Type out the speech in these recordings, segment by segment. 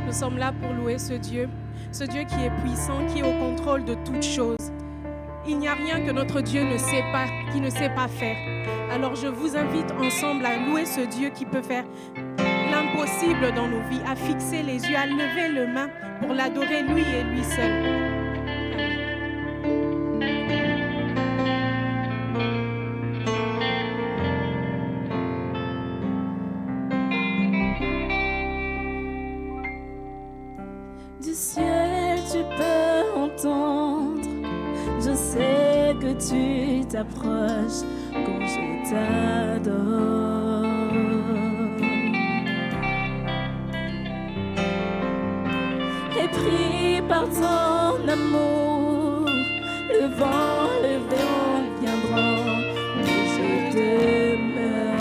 Nous sommes là pour louer ce Dieu qui est puissant, qui est au contrôle de toutes choses. Il n'y a rien que notre Dieu ne sait pas, qui ne sait pas faire. Alors je vous invite ensemble à louer ce Dieu qui peut faire l'impossible dans nos vies, à fixer les yeux, à lever les mains pour l'adorer lui et lui seul. Du ciel tu peux entendre, je sais que tu t'approches quand je t'adore. Et pris par ton amour, le vent, le vent viendront, mais je demeure.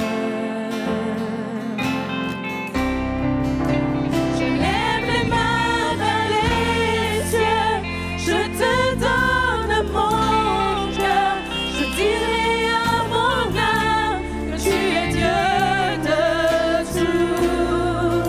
Je lève les mains vers les cieux, je te donne mon cœur, je dirai à mon âme que tu es Dieu de tout.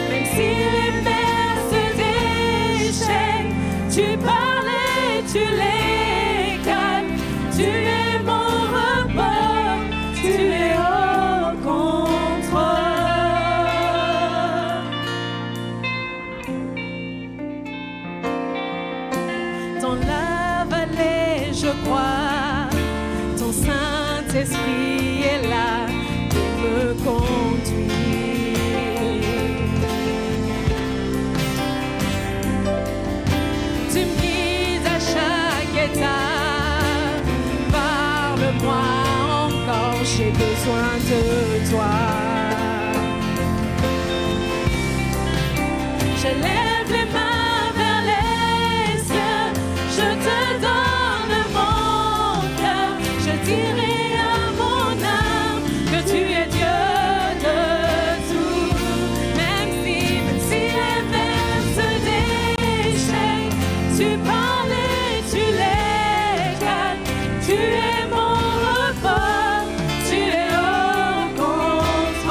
Même si les mers se déchaînent, tu parles et tu les calmes, tu es mon repos, tu es au contrôle. Dans la vallée, je crois, ton Saint-Esprit est là, il me conduit. Tu me guides à chaque étape, parle-moi encore, j'ai besoin de toi. Je lève les mains vers les cieux, je te donne mon cœur, je dirai à mon âme que tu es Dieu de tout. Même si les mers se déchaînent, tu parles et tu les calmes, tu es mon repos, tu es au contrôle.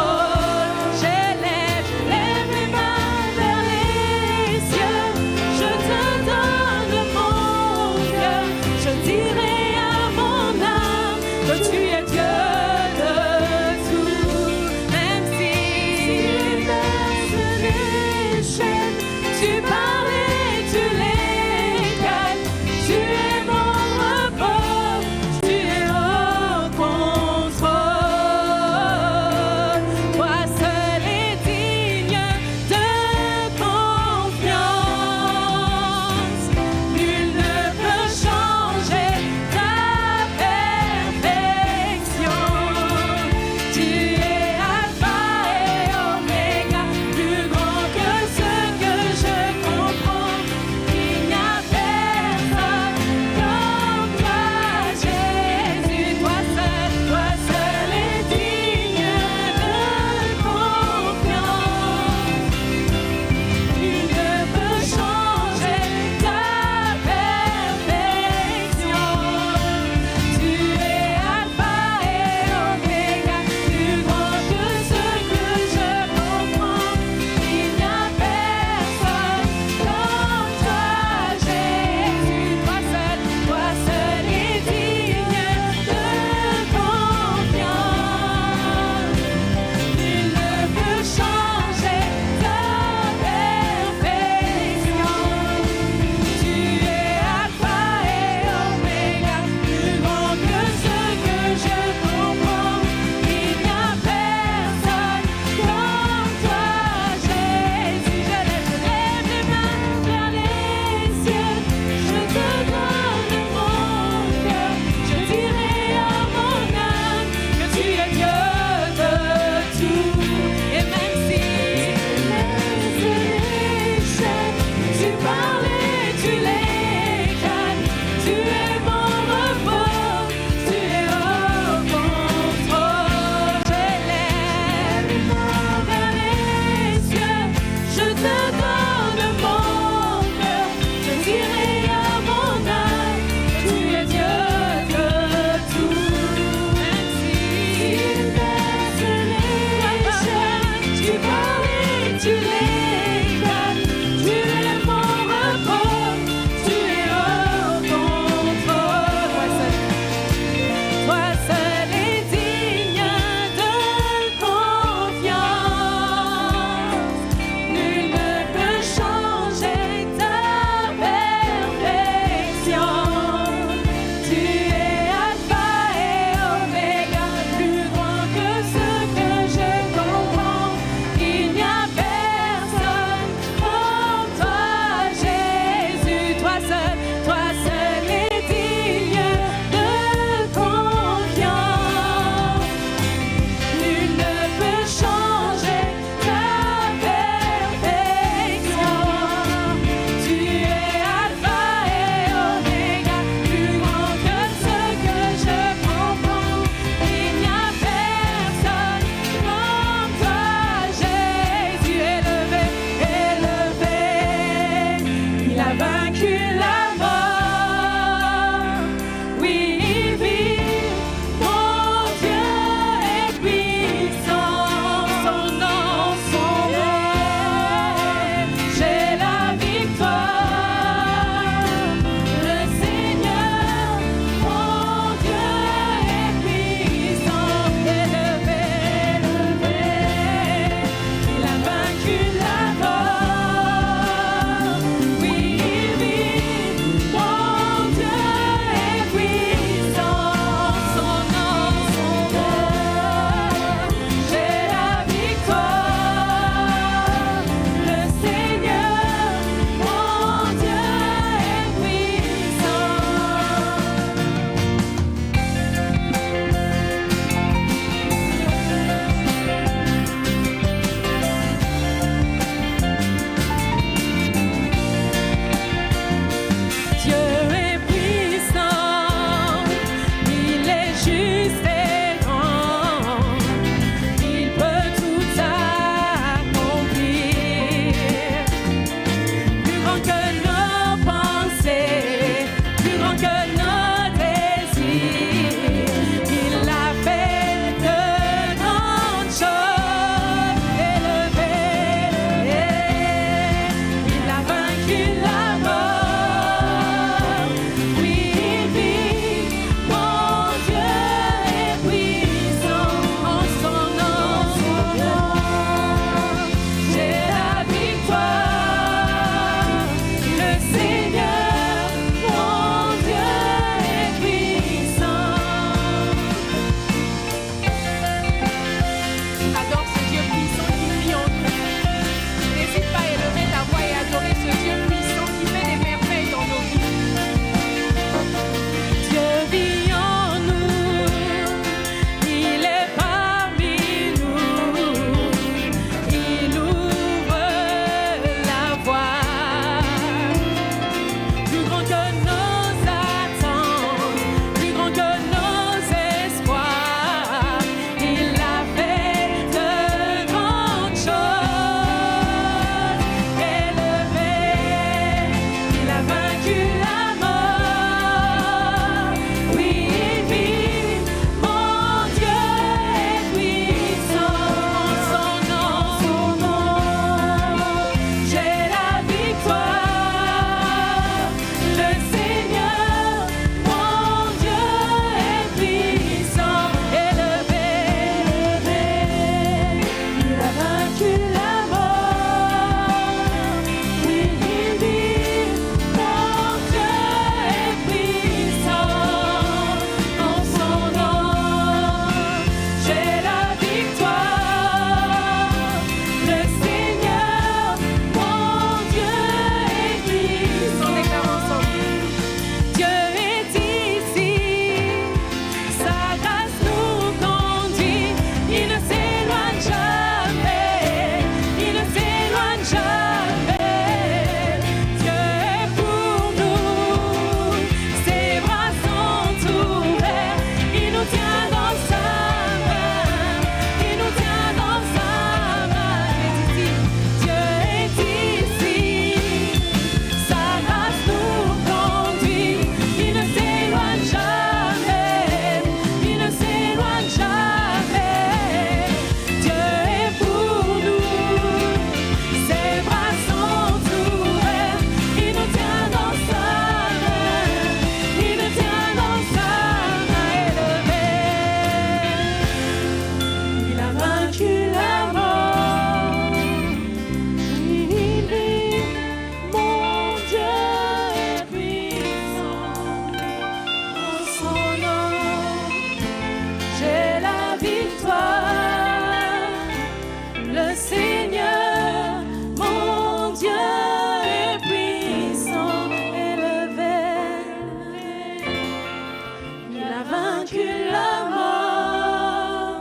vaincu la mort.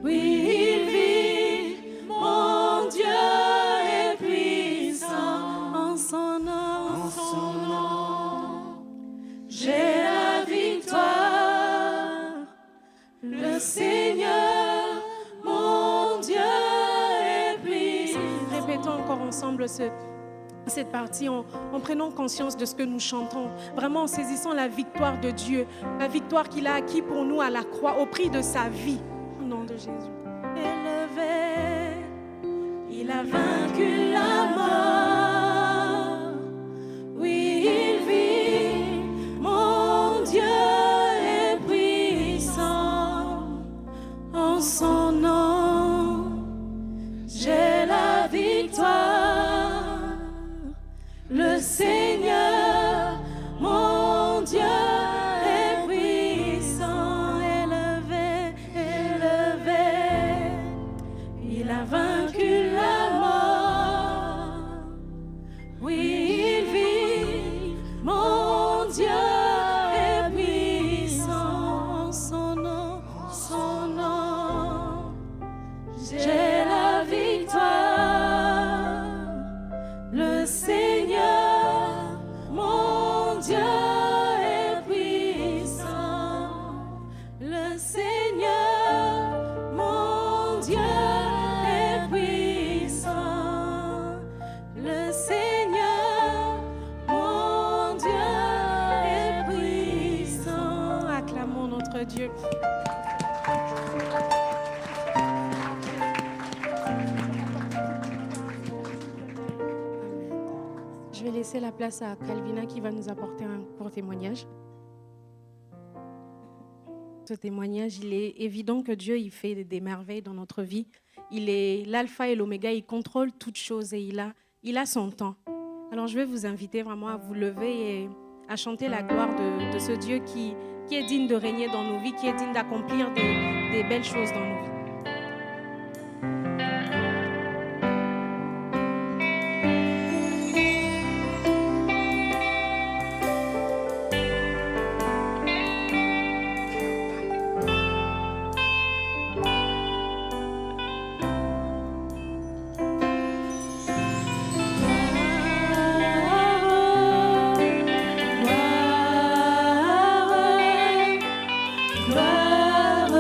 Oui, il vit, mon Dieu est puissant. En son nom, j'ai la victoire. Le Seigneur, mon Dieu est puissant. Répétons encore ensemble cette partie en prenant conscience de ce que nous chantons, vraiment en saisissant la victoire de Dieu, la victoire qu'il a acquis pour nous à la croix au prix de sa vie. Au nom de Jésus. Élevé, il a vaincu la mort. Oui, il vit, mon Dieu est puissant. En son nom, j'ai la victoire. Le Seigneur, mon Dieu est puissant. Élevé, élevé, il a vaincu la mort. Oui, il vit, mon Dieu est puissant. Son nom, j'ai la victoire. Le Seigneur, mon Dieu est puissant. Le Seigneur, mon Dieu est puissant. Le Seigneur, mon Dieu est puissant. Acclamons notre Dieu. Je vais laisser la place à Calvina qui va nous apporter un court témoignage. Ce témoignage, il est évident que Dieu il fait des merveilles dans notre vie. Il est l'alpha et l'oméga, il contrôle toutes choses et il a son temps. Alors je vais vous inviter vraiment à vous lever et à chanter la gloire de ce Dieu qui est digne de régner dans nos vies, qui est digne d'accomplir des belles choses dans nos vies. Gloire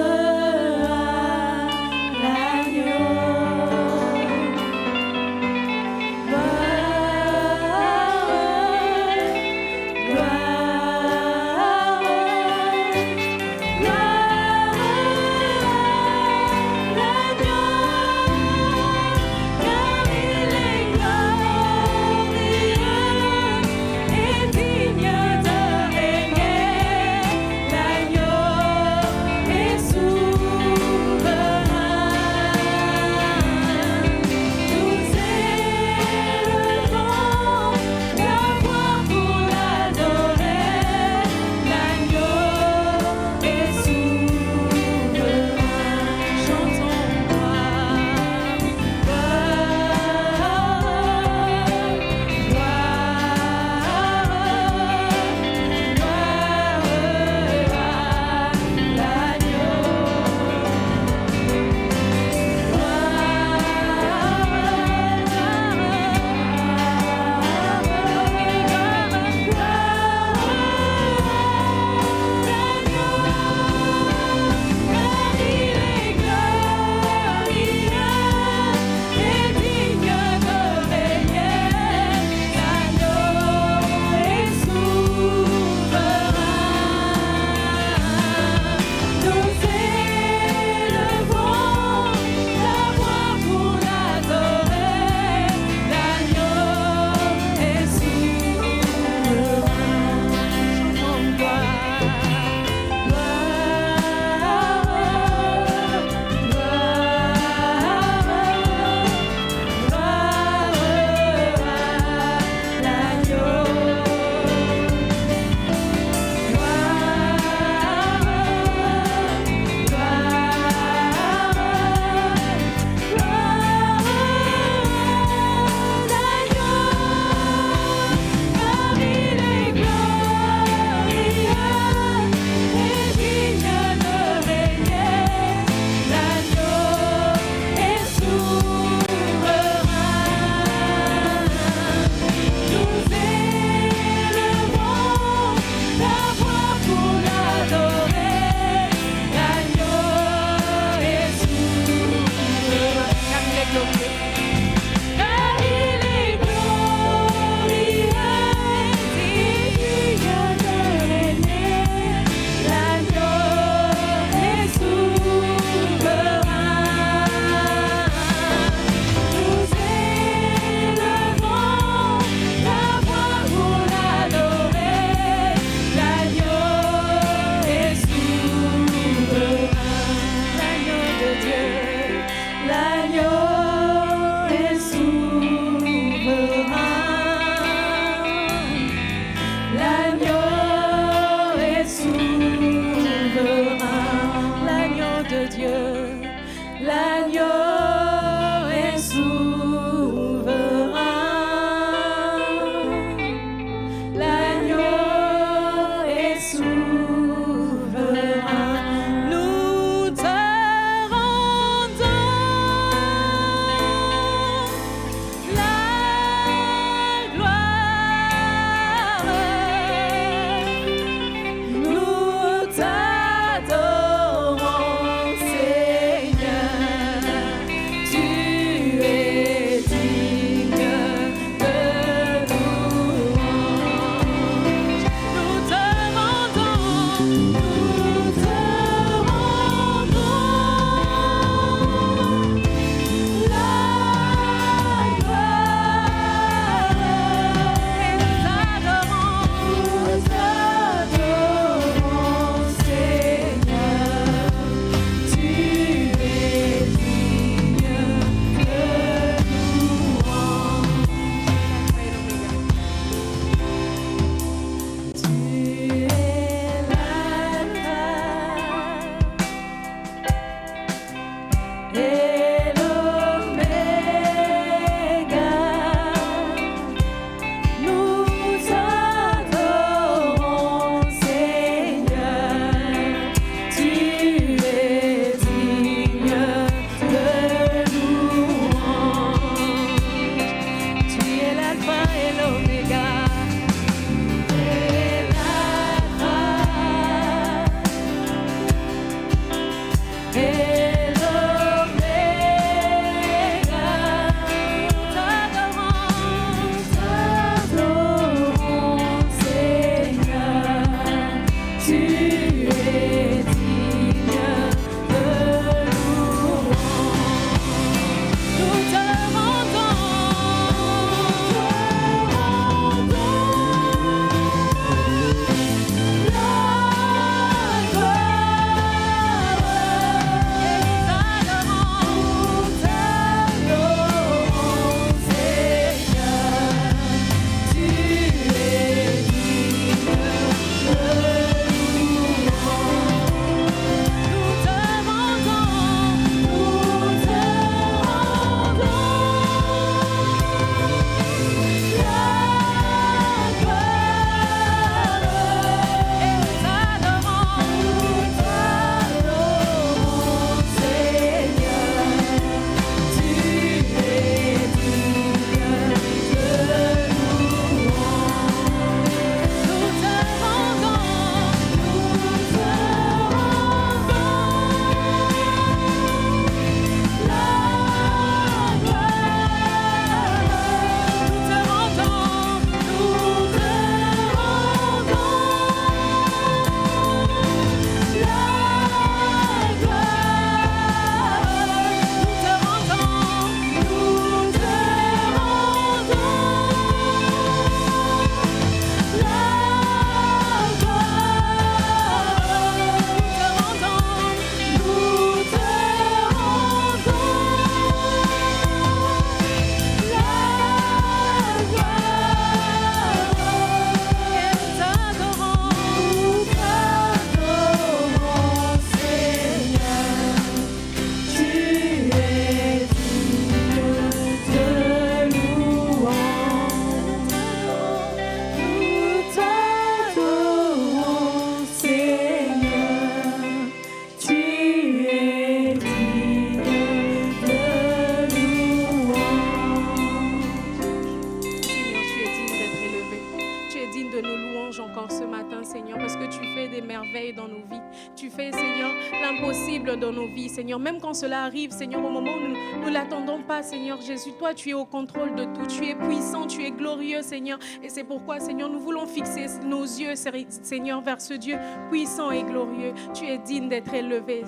encore ce matin, Seigneur, parce que tu fais des merveilles dans nos vies. Tu fais, Seigneur, l'impossible dans nos vies, Seigneur. Même quand cela arrive, Seigneur, au moment où nous ne l'attendons pas, Seigneur Jésus, toi, tu es au contrôle de tout. Tu es puissant, tu es glorieux, Seigneur. Et c'est pourquoi, Seigneur, nous voulons fixer nos yeux, Seigneur, vers ce Dieu puissant et glorieux. Tu es digne d'être élevé.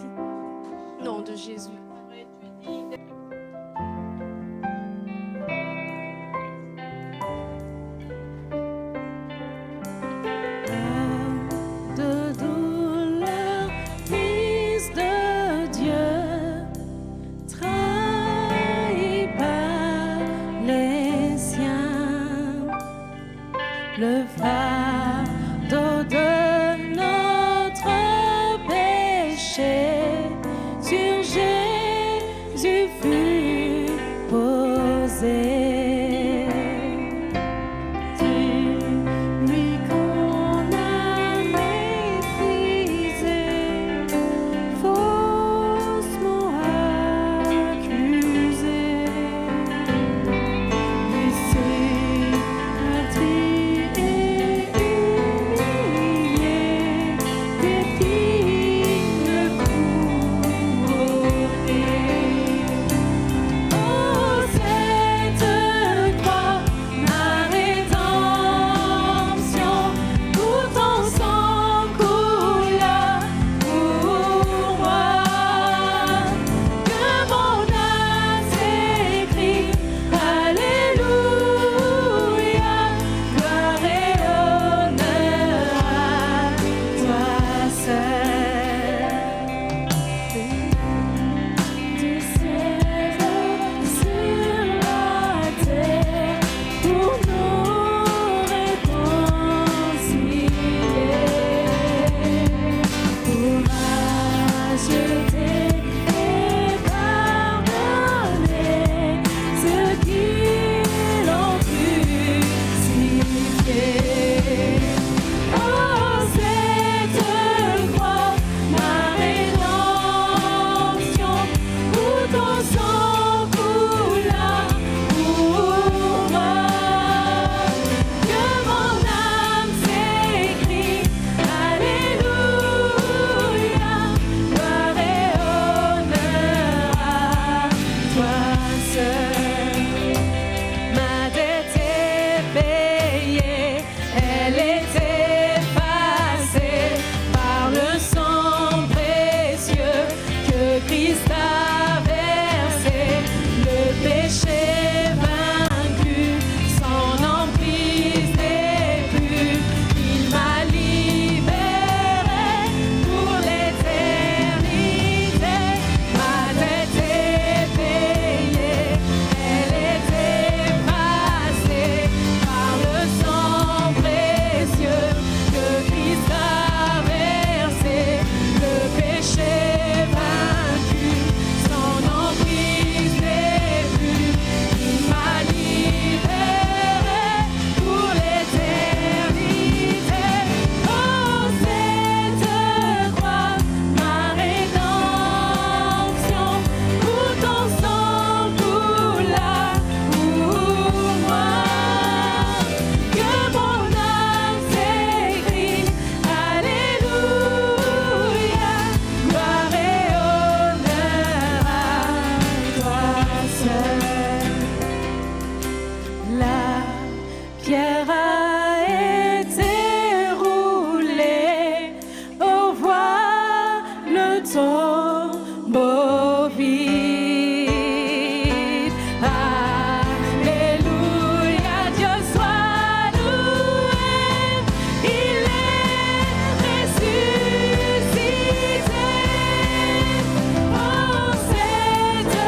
Nom de Jésus. Le fardeau de notre péché sur Jésus fut posé. Celui qu'on a méprisé, faussement accusé, laissé meurtri et humilié, piétine le couronné. Oh, cette croix, ma rédemption, tout ton sang coula pour moi. Que mon âme s'écrie, Alléluia, gloire et honneur à toi seul. Tu seras sur la terre pour nous réconcilier, pour racheter et pardonner ceux qui l'ont crucifié. Oh, cette croix, ma rédemption, où ton sang coula pour moi. Que mon âme s'écrie, Alléluia, gloire et honneur à toi seul. Ma dette est payée, elle est effacée par le sang précieux que Christ a versé. Le péché vaincu, son emprise n'est plus. Il m'a libéré pour l'éternité. Ma dette est payée, elle est effacée par le sang précieux que Christ a versé. Le péché vaincu, son emprise n'est plus. Il m'a libéré pour l'éternité. Oh, cette croix, ma rédemption, où ton sang coula pour moi. Que mon âme s'écrie, Alléluia, gloire et honneur à toi seul. La pierre a été roulée, au revoir le tombeau vide. Alléluia, Dieu soit loué, il est ressuscité. Oh, cette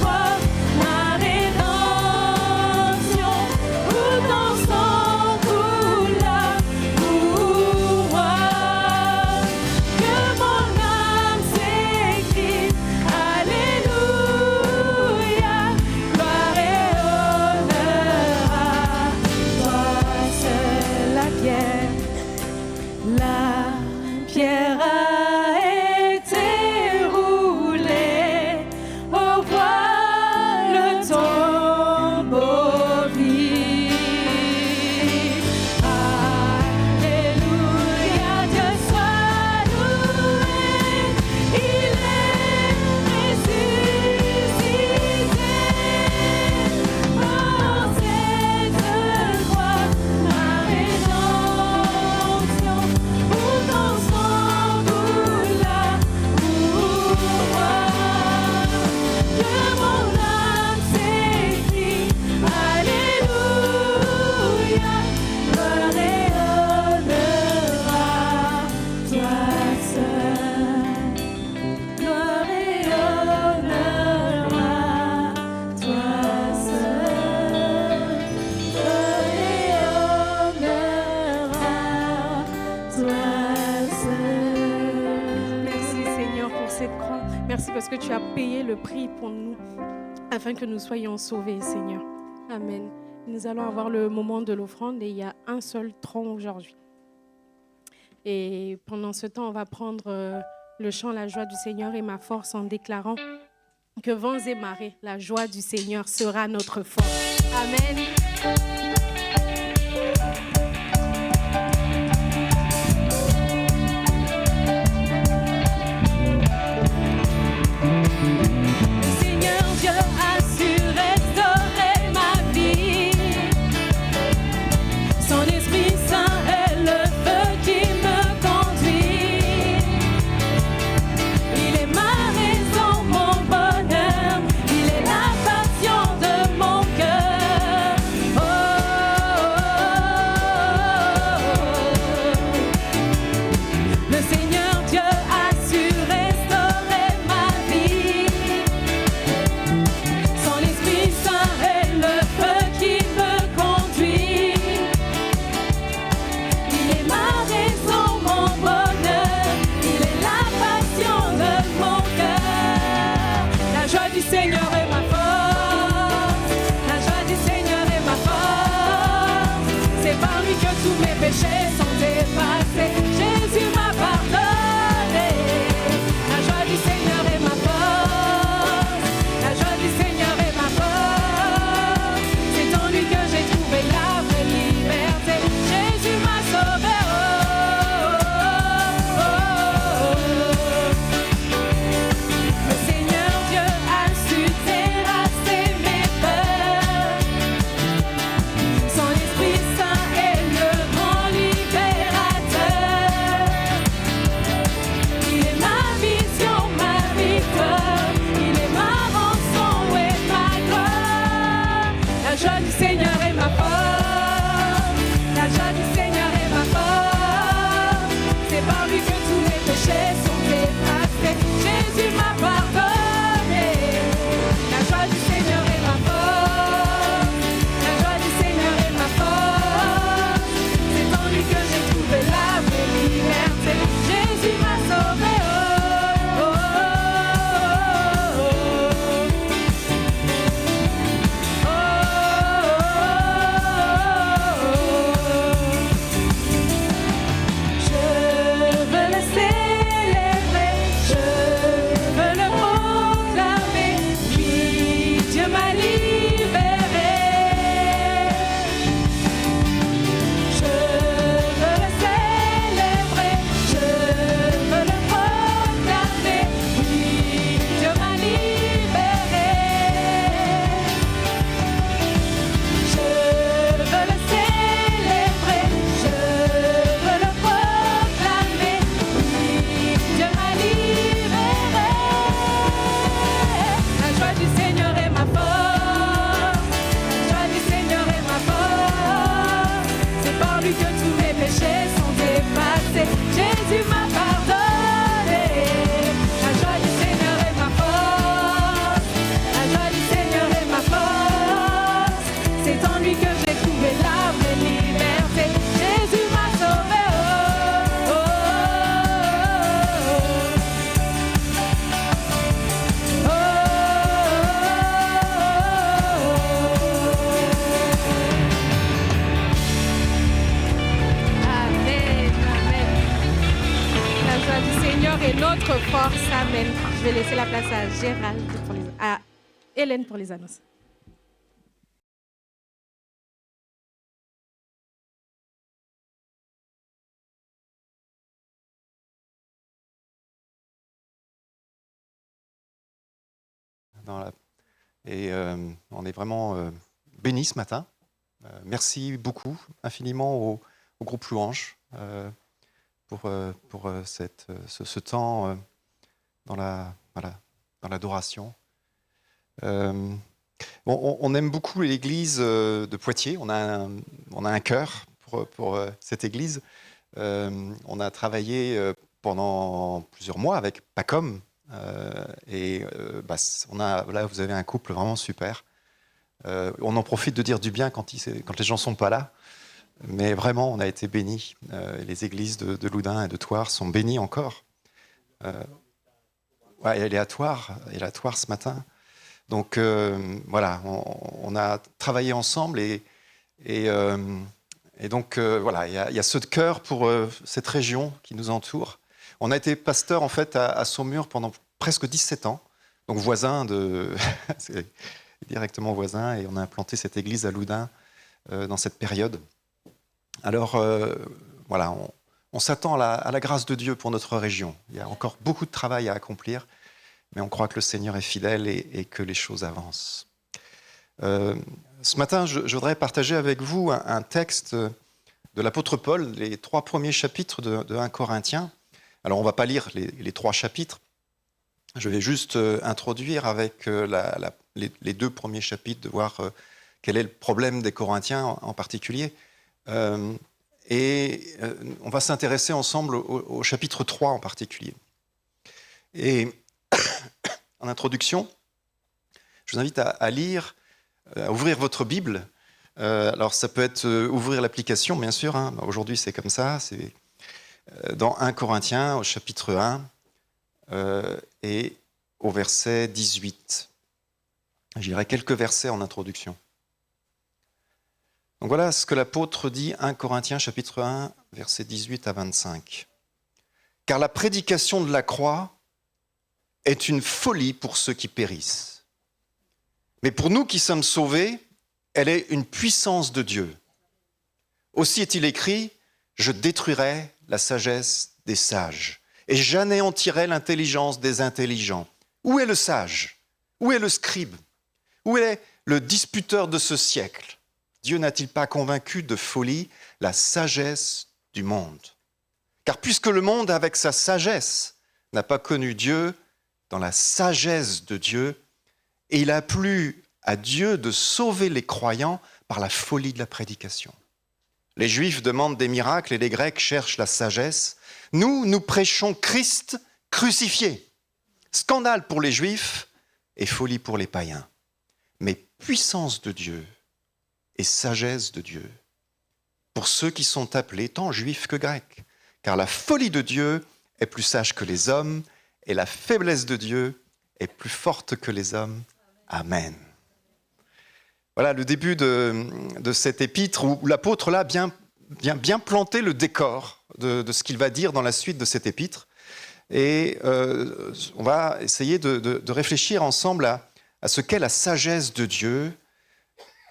croix, ma rédemption, où ton sang coula pour moi. Que mon âme s'écrie, Alléluia, gloire et honneur à toi seul. La pierre a été roulée, au revoir le tombeau vide. Alléluia, cette croix. Merci parce que tu as payé le prix pour nous, afin que nous soyons sauvés, Seigneur. Amen. Nous allons avoir le moment de l'offrande et il y a un seul tronc aujourd'hui. Et pendant ce temps, on va prendre le chant La joie du Seigneur est ma force en déclarant que vents et marées, la joie du Seigneur sera notre force. Amen. Je vais laisser la place à Gérald à Hélène pour les annonces. On est vraiment bénis ce matin. Merci beaucoup, infiniment au groupe Louange pour ce temps dans l'adoration. On aime beaucoup l'église de Poitiers. On a un cœur pour cette église. On a travaillé pendant plusieurs mois avec Pacom. Là, vous avez un couple vraiment super. On en profite de dire du bien quand les gens ne sont pas là. Mais vraiment, on a été bénis. Les églises de Loudun et de Thouars sont bénies encore. aléatoire ce matin. Donc voilà, on a travaillé ensemble et donc voilà, il y a ce cœur pour cette région qui nous entoure. On a été pasteur en fait à Saumur pendant presque 17 ans, donc voisin c'est directement voisin, et on a implanté cette église à Loudun dans cette période. Alors voilà, on s'attend à la grâce de Dieu pour notre région. Il y a encore beaucoup de travail à accomplir, mais on croit que le Seigneur est fidèle et que les choses avancent. Ce matin, je voudrais partager avec vous un texte de l'apôtre Paul, les 3 premiers chapitres de 1 Corinthiens. Alors, on ne va pas lire les 3 chapitres. Je vais juste introduire avec les 2 premiers chapitres, de voir quel est le problème des Corinthiens en particulier. Et on va s'intéresser ensemble au chapitre 3 en particulier. Et en introduction, je vous invite à lire, à ouvrir votre Bible. Alors ça peut être ouvrir l'application, bien sûr. Hein. Aujourd'hui, c'est comme ça. C'est dans 1 Corinthiens, au chapitre 1, et au verset 18. Je dirai quelques versets en introduction. Donc voilà ce que l'apôtre dit, 1 Corinthiens, chapitre 1, versets 18 à 25. « Car la prédication de la croix est une folie pour ceux qui périssent. Mais pour nous qui sommes sauvés, elle est une puissance de Dieu. Aussi est-il écrit, « Je détruirai la sagesse des sages, et j'anéantirai l'intelligence des intelligents. » Où est le sage? Où est le scribe? Où est le disputeur de ce siècle? Dieu n'a-t-il pas convaincu de folie la sagesse du monde? Car puisque le monde, avec sa sagesse, n'a pas connu Dieu, dans la sagesse de Dieu, et il a plu à Dieu de sauver les croyants par la folie de la prédication. Les Juifs demandent des miracles et les Grecs cherchent la sagesse. Nous prêchons Christ crucifié. Scandale pour les Juifs et folie pour les païens. Mais puissance de Dieu et sagesse de Dieu pour ceux qui sont appelés tant juifs que grecs. Car la folie de Dieu est plus sage que les hommes et la faiblesse de Dieu est plus forte que les hommes. Amen. Voilà le début de cet épître où l'apôtre là vient bien planter le décor de ce qu'il va dire dans la suite de cet épître. Et on va essayer de réfléchir ensemble à ce qu'est la sagesse de Dieu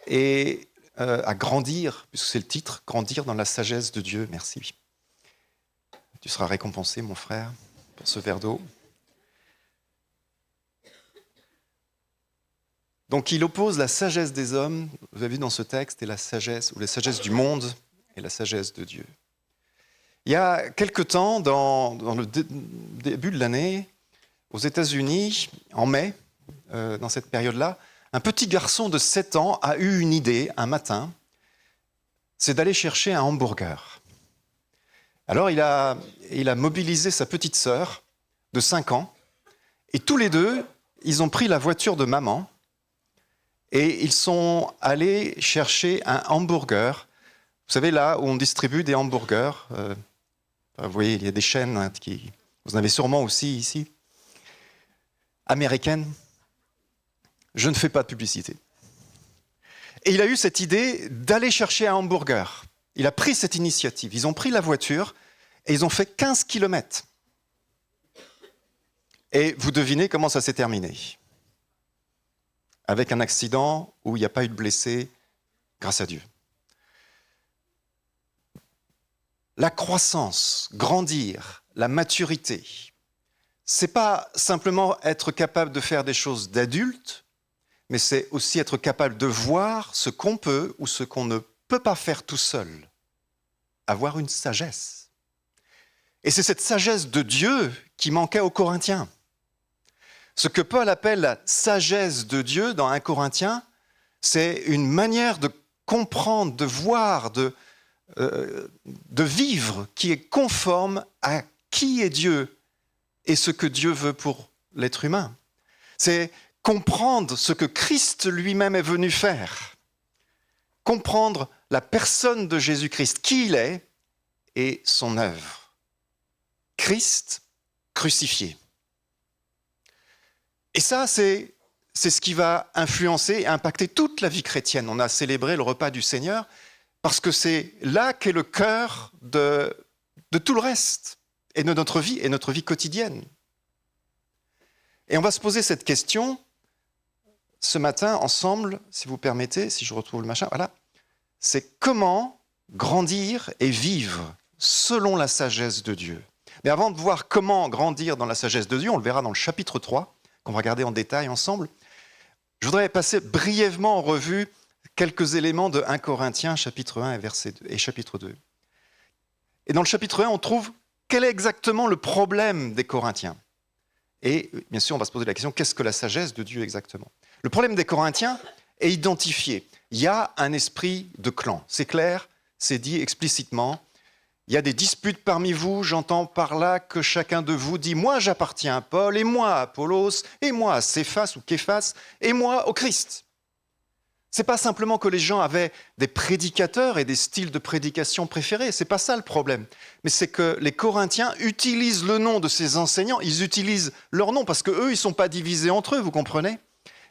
et à grandir, puisque c'est le titre, grandir dans la sagesse de Dieu. Merci. Tu seras récompensé, mon frère, pour ce verre d'eau. Donc il oppose la sagesse des hommes, vous avez vu dans ce texte, et la sagesse du monde et la sagesse de Dieu. Il y a quelque temps, dans le début de l'année, aux États-Unis, en mai, dans cette période-là, un petit garçon de 7 ans a eu une idée un matin, c'est d'aller chercher un hamburger. Alors il a mobilisé sa petite sœur de 5 ans, et tous les deux, ils ont pris la voiture de maman, et ils sont allés chercher un hamburger. Vous savez, là où on distribue des hamburgers, vous voyez, il y a des chaînes vous en avez sûrement aussi ici, américaines. Je ne fais pas de publicité. Et il a eu cette idée d'aller chercher un hamburger. Il a pris cette initiative. Ils ont pris la voiture et ils ont fait 15 kilomètres. Et vous devinez comment ça s'est terminé? Avec un accident où il n'y a pas eu de blessés, grâce à Dieu. La croissance, grandir, la maturité, c'est pas simplement être capable de faire des choses d'adulte, mais c'est aussi être capable de voir ce qu'on peut ou ce qu'on ne peut pas faire tout seul. Avoir une sagesse. Et c'est cette sagesse de Dieu qui manquait aux Corinthiens. Ce que Paul appelle la sagesse de Dieu dans 1 Corinthiens, c'est une manière de comprendre, de voir, de vivre qui est conforme à qui est Dieu et ce que Dieu veut pour l'être humain. C'est comprendre ce que Christ lui-même est venu faire. Comprendre la personne de Jésus-Christ, qui il est et son œuvre. Christ crucifié. Et ça, c'est ce qui va influencer et impacter toute la vie chrétienne. On a célébré le repas du Seigneur parce que c'est là qu'est le cœur de tout le reste et de notre vie quotidienne. Et on va se poser cette question ce matin ensemble, si vous permettez, si je retrouve le machin, voilà. C'est comment grandir et vivre selon la sagesse de Dieu. Mais avant de voir comment grandir dans la sagesse de Dieu, on le verra dans le chapitre 3, qu'on va regarder en détail ensemble, je voudrais passer brièvement en revue quelques éléments de 1 Corinthiens, chapitre 1 et chapitre 2. Et dans le chapitre 1, on trouve quel est exactement le problème des Corinthiens. Et bien sûr, on va se poser la question, qu'est-ce que la sagesse de Dieu exactement ? Le problème des Corinthiens est identifié. Il y a un esprit de clan. C'est clair, c'est dit explicitement. Il y a des disputes parmi vous, j'entends par là que chacun de vous dit « moi j'appartiens à Paul, et moi à Apollos, et moi à Céphas ou Képhas, et moi au Christ ». Ce n'est pas simplement que les gens avaient des prédicateurs et des styles de prédication préférés, ce n'est pas ça le problème. Mais c'est que les Corinthiens utilisent le nom de ces enseignants, ils utilisent leur nom, parce qu'eux, ils ne sont pas divisés entre eux, vous comprenez ?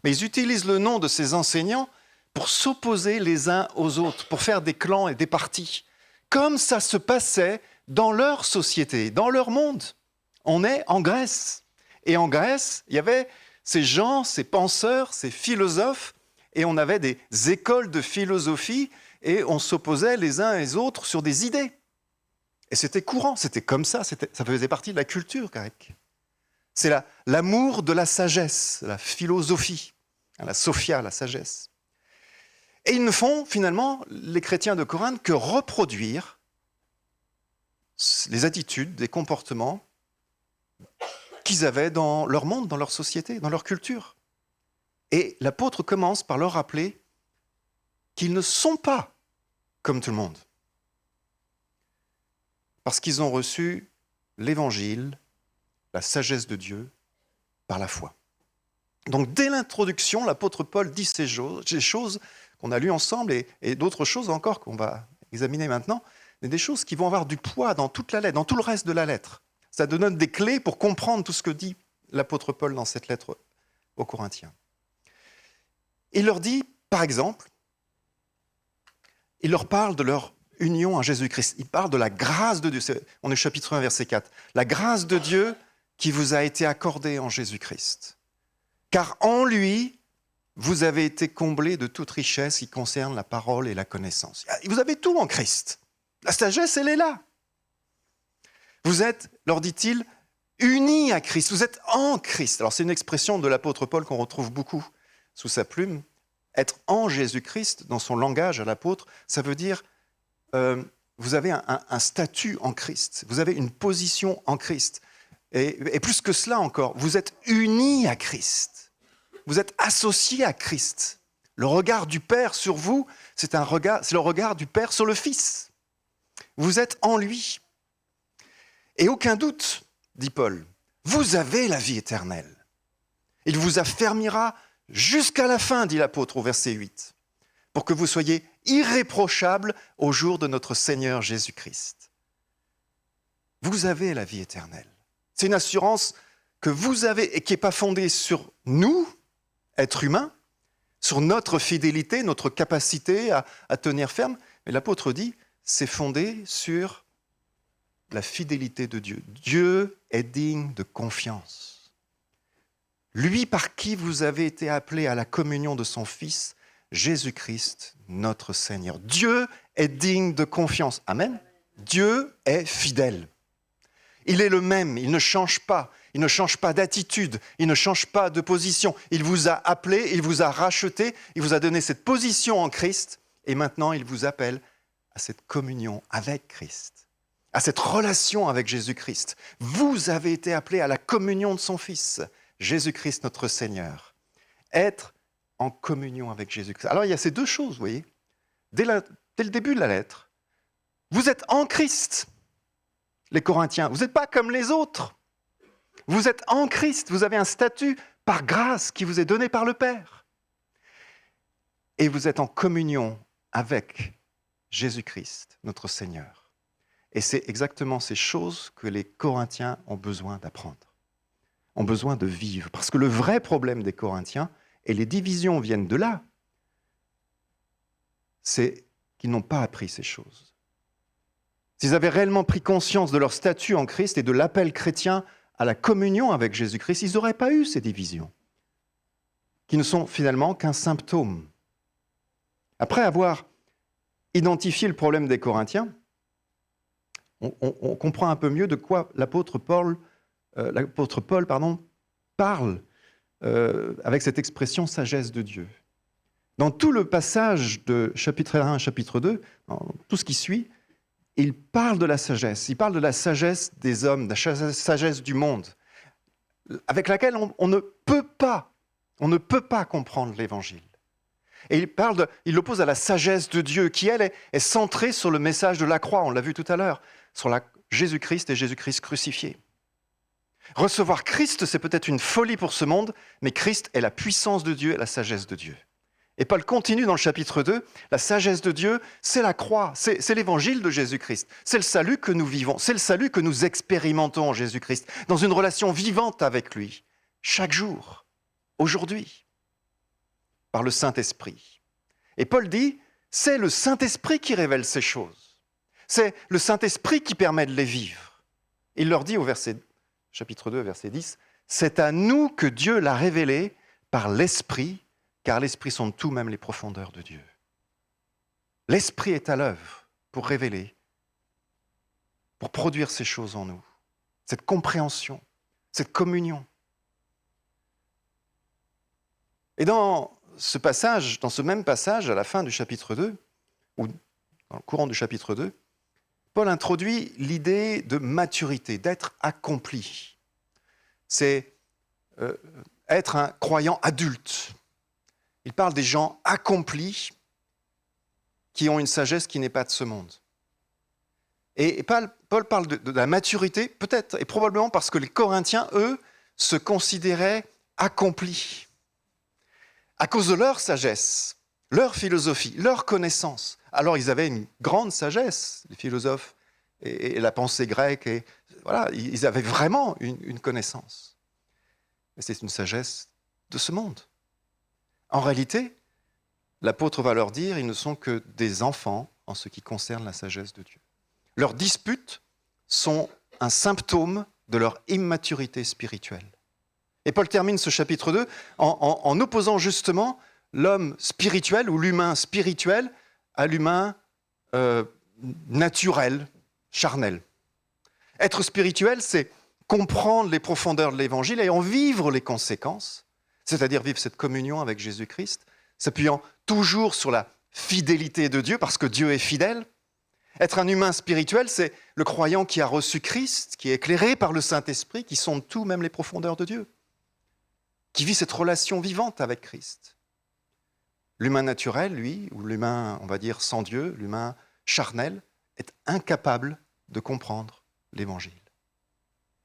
Mais ils utilisent le nom de ces enseignants pour s'opposer les uns aux autres, pour faire des clans et des partis. Comme ça se passait dans leur société, dans leur monde. On est en Grèce. Et en Grèce, il y avait ces gens, ces penseurs, ces philosophes, et on avait des écoles de philosophie, et on s'opposait les uns les autres sur des idées. Et c'était courant, c'était comme ça, ça faisait partie de la culture grecque. C'est l'amour de la sagesse, la philosophie, la sophia, la sagesse. Et ils ne font finalement, les chrétiens de Corinthe, que reproduire les attitudes, les comportements qu'ils avaient dans leur monde, dans leur société, dans leur culture. Et l'apôtre commence par leur rappeler qu'ils ne sont pas comme tout le monde. Parce qu'ils ont reçu l'évangile, la sagesse de Dieu, par la foi. Donc dès l'introduction, l'apôtre Paul dit ces choses qu'on a lues ensemble et d'autres choses encore qu'on va examiner maintenant, mais des choses qui vont avoir du poids dans toute la lettre, dans tout le reste de la lettre. Ça donne des clés pour comprendre tout ce que dit l'apôtre Paul dans cette lettre aux Corinthiens. Il leur dit, par exemple, il leur parle de leur union en Jésus-Christ. Il parle de la grâce de Dieu. On est au chapitre 1, verset 4. La grâce de Dieu qui vous a été accordée en Jésus-Christ. Car en lui, vous avez été comblés de toute richesse qui concerne la parole et la connaissance. Vous avez tout en Christ. La sagesse, elle est là. Vous êtes, leur dit-il, unis à Christ. Vous êtes en Christ. Alors c'est une expression de l'apôtre Paul qu'on retrouve beaucoup sous sa plume. Être en Jésus-Christ, dans son langage à l'apôtre, ça veut dire vous avez un statut en Christ. Vous avez une position en Christ. Et plus que cela encore, vous êtes unis à Christ. Vous êtes associés à Christ. Le regard du Père sur vous, c'est le regard du Père sur le Fils. Vous êtes en lui. Et aucun doute, dit Paul, vous avez la vie éternelle. Il vous affermira jusqu'à la fin, dit l'apôtre au verset 8, pour que vous soyez irréprochables au jour de notre Seigneur Jésus-Christ. Vous avez la vie éternelle. C'est une assurance que vous avez et qui n'est pas fondée sur nous, êtres humains, sur notre fidélité, notre capacité à tenir ferme. Mais l'apôtre dit, c'est fondé sur la fidélité de Dieu. Dieu est digne de confiance. Lui par qui vous avez été appelés à la communion de son Fils, Jésus-Christ, notre Seigneur. Dieu est digne de confiance. Amen. Dieu est fidèle. Il est le même, il ne change pas. Il ne change pas d'attitude, il ne change pas de position. Il vous a appelé, il vous a racheté, il vous a donné cette position en Christ et maintenant il vous appelle à cette communion avec Christ, à cette relation avec Jésus-Christ. Vous avez été appelés à la communion de son Fils, Jésus-Christ notre Seigneur. Être en communion avec Jésus-Christ. Alors il y a ces deux choses, vous voyez. Dès le début de la lettre, vous êtes en Christ, les Corinthiens. Vous n'êtes pas comme les autres. Vous êtes en Christ, vous avez un statut par grâce qui vous est donné par le Père. Et vous êtes en communion avec Jésus-Christ, notre Seigneur. Et c'est exactement ces choses que les Corinthiens ont besoin d'apprendre. ont besoin de vivre. Parce que le vrai problème des Corinthiens, et les divisions viennent de là, c'est qu'ils n'ont pas appris ces choses. S'ils avaient réellement pris conscience de leur statut en Christ et de l'appel chrétien à la communion avec Jésus-Christ, ils n'auraient pas eu ces divisions, qui ne sont finalement qu'un symptôme. Après avoir identifié le problème des Corinthiens, on comprend un peu mieux de quoi l'apôtre Paul parle avec cette expression « sagesse de Dieu ». Dans tout le passage de chapitre 1 à chapitre 2, dans tout ce qui suit, il parle de la sagesse. Il parle de la sagesse des hommes, de la sagesse du monde, avec laquelle on ne peut pas comprendre l'Évangile. Et il l'oppose à la sagesse de Dieu, qui, elle, est centrée sur le message de la croix, on l'a vu tout à l'heure, sur Jésus-Christ et Jésus-Christ crucifié. Recevoir Christ, c'est peut-être une folie pour ce monde, mais Christ est la puissance de Dieu et la sagesse de Dieu. Et Paul continue dans le chapitre 2, la sagesse de Dieu, c'est la croix, c'est l'évangile de Jésus-Christ, c'est le salut que nous vivons, c'est le salut que nous expérimentons en Jésus-Christ, dans une relation vivante avec lui, chaque jour, aujourd'hui, par le Saint-Esprit. Et Paul dit, c'est le Saint-Esprit qui révèle ces choses, c'est le Saint-Esprit qui permet de les vivre. Il leur dit au chapitre 2, verset 10, c'est à nous que Dieu l'a révélé par l'Esprit, car l'Esprit sonde tout, même les profondeurs de Dieu. L'Esprit est à l'œuvre pour révéler, pour produire ces choses en nous, cette compréhension, cette communion. Et dans ce même passage, à la fin du chapitre 2, ou dans le courant du chapitre 2, Paul introduit l'idée de maturité, d'être accompli. C'est être un croyant adulte. Il parle des gens accomplis qui ont une sagesse qui n'est pas de ce monde. Et Paul parle de la maturité, peut-être et probablement parce que les Corinthiens, eux, se considéraient accomplis. À cause de leur sagesse, leur philosophie, leur connaissance. Alors ils avaient une grande sagesse, les philosophes et la pensée grecque. Et, voilà, ils avaient vraiment une connaissance. Mais c'est une sagesse de ce monde. En réalité, l'apôtre va leur dire, ils ne sont que des enfants en ce qui concerne la sagesse de Dieu. Leurs disputes sont un symptôme de leur immaturité spirituelle. Et Paul termine ce chapitre 2 en opposant justement l'homme spirituel ou l'humain spirituel à l'humain naturel, charnel. Être spirituel, c'est comprendre les profondeurs de l'Évangile et en vivre les conséquences, c'est-à-dire vivre cette communion avec Jésus-Christ, s'appuyant toujours sur la fidélité de Dieu, parce que Dieu est fidèle. Être un humain spirituel, c'est le croyant qui a reçu Christ, qui est éclairé par le Saint-Esprit, qui sonde tout, même les profondeurs de Dieu, qui vit cette relation vivante avec Christ. L'humain naturel, lui, ou l'humain, on va dire, sans Dieu, l'humain charnel, est incapable de comprendre l'Évangile.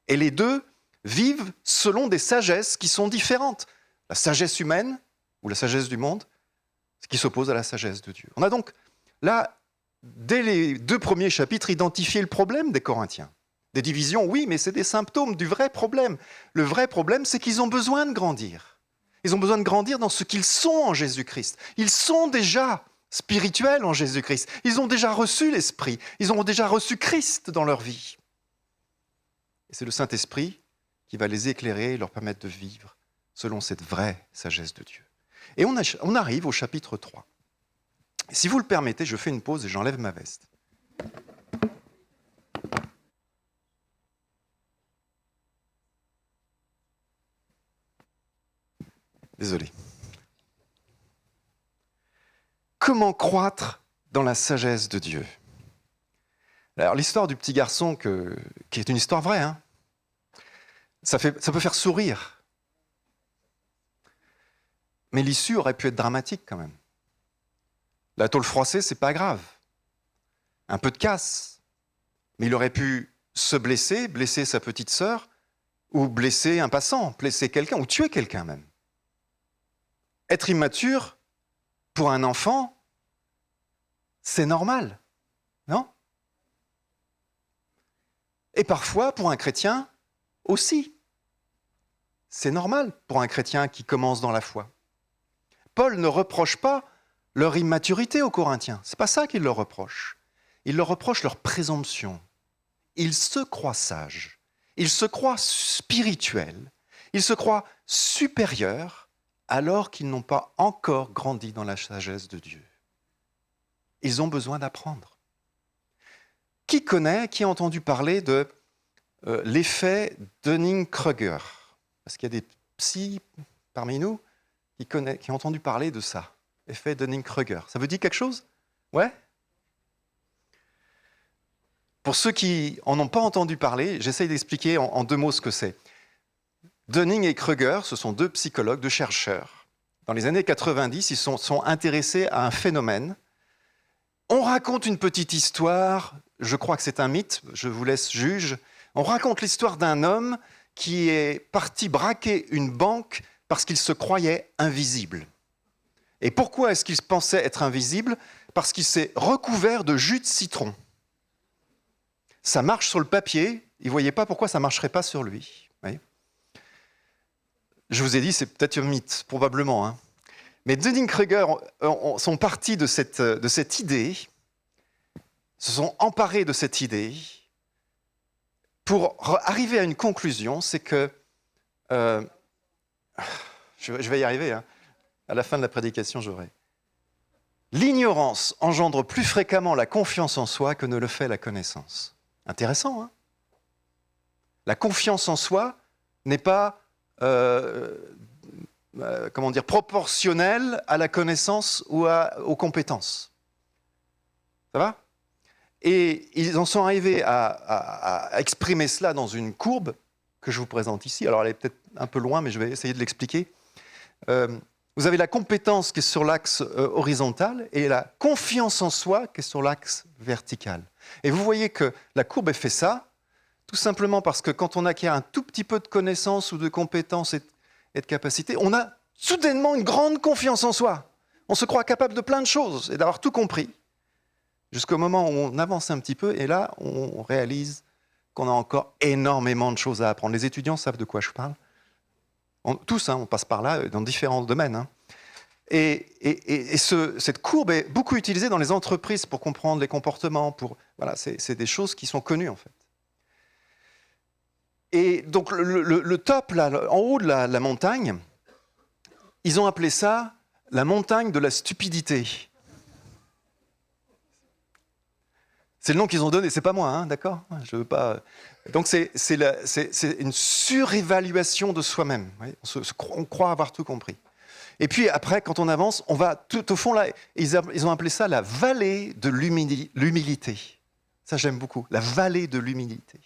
Et les deux vivent selon des sagesses qui sont différentes. La sagesse humaine ou la sagesse du monde, ce qui s'oppose à la sagesse de Dieu. On a donc là, dès les 2 premiers chapitres, identifié le problème des Corinthiens. Des divisions, oui, mais c'est des symptômes du vrai problème. Le vrai problème, c'est qu'ils ont besoin de grandir. Ils ont besoin de grandir dans ce qu'ils sont en Jésus-Christ. Ils sont déjà spirituels en Jésus-Christ. Ils ont déjà reçu l'Esprit. Ils ont déjà reçu Christ dans leur vie. Et c'est le Saint-Esprit qui va les éclairer et leur permettre de vivre selon cette vraie sagesse de Dieu. Et on arrive au chapitre 3. Si vous le permettez, je fais une pause et j'enlève ma veste. Désolé. Comment croître dans la sagesse de Dieu ? Alors, l'histoire du petit garçon, qui est une histoire vraie, hein, ça peut faire sourire. Mais l'issue aurait pu être dramatique quand même. La tôle froissée, c'est pas grave. Un peu de casse. Mais il aurait pu se blesser sa petite sœur, ou blesser un passant, blesser quelqu'un, ou tuer quelqu'un même. Être immature, pour un enfant, c'est normal, non ? Et parfois, pour un chrétien, aussi. C'est normal pour un chrétien qui commence dans la foi. Paul ne reproche pas leur immaturité aux Corinthiens. Ce n'est pas ça qu'il leur reproche. Il leur reproche leur présomption. Ils se croient sages, ils se croient spirituels, ils se croient supérieurs alors qu'ils n'ont pas encore grandi dans la sagesse de Dieu. Ils ont besoin d'apprendre. Qui a entendu parler de l'effet Dunning-Kruger? Parce qu'il y a des psys parmi nous qui ont entendu parler de ça. Effet Dunning-Kruger. Ça vous dit quelque chose? Ouais? Pour ceux qui n'en ont pas entendu parler, j'essaye d'expliquer en 2 mots ce que c'est. Dunning et Kruger, ce sont 2 psychologues, 2 chercheurs. Dans les années 90, ils sont intéressés à un phénomène. On raconte une petite histoire, je crois que c'est un mythe, je vous laisse juge. On raconte l'histoire d'un homme qui est parti braquer une banque parce qu'il se croyait invisible. Et pourquoi est-ce qu'il pensait être invisible? Parce qu'il s'est recouvert de jus de citron. Ça marche sur le papier, il ne voyait pas pourquoi ça ne marcherait pas sur lui. Oui. Je vous ai dit, c'est peut-être un mythe, probablement. Hein. Mais Dunning-Kruger sont partis de cette idée, se sont emparés de cette idée, pour arriver à une conclusion, c'est que... je vais y arriver, hein. À la fin de la prédication, j'aurai. L'ignorance engendre plus fréquemment la confiance en soi que ne le fait la connaissance. Intéressant, hein? La confiance en soi n'est pas proportionnelle à la connaissance ou aux compétences. Ça va? Et ils en sont arrivés à exprimer cela dans une courbe que je vous présente ici. Alors elle est peut-être un peu loin, mais je vais essayer de l'expliquer. Vous avez la compétence qui est sur l'axe horizontal et la confiance en soi qui est sur l'axe vertical. Et vous voyez que la courbe fait ça, tout simplement parce que quand on acquiert un tout petit peu de connaissances ou de compétences et de capacités, on a soudainement une grande confiance en soi. On se croit capable de plein de choses et d'avoir tout compris. Jusqu'au moment où on avance un petit peu et là, on réalise qu'on a encore énormément de choses à apprendre. Les étudiants savent de quoi je parle. Tous, on passe par là dans différents domaines. Hein. Et cette courbe est beaucoup utilisée dans les entreprises pour comprendre les comportements. Voilà, c'est des choses qui sont connues en fait. Et donc le top, là, en haut de la montagne, ils ont appelé ça la montagne de la stupidité. C'est le nom qu'ils ont donné, c'est pas moi, hein, d'accord? Je veux pas. Donc c'est une surévaluation de soi-même. On croit avoir tout compris. Et puis après, quand on avance, on va tout au fond là. Ils ont appelé ça la vallée de l'humilité. Ça j'aime beaucoup, la vallée de l'humilité.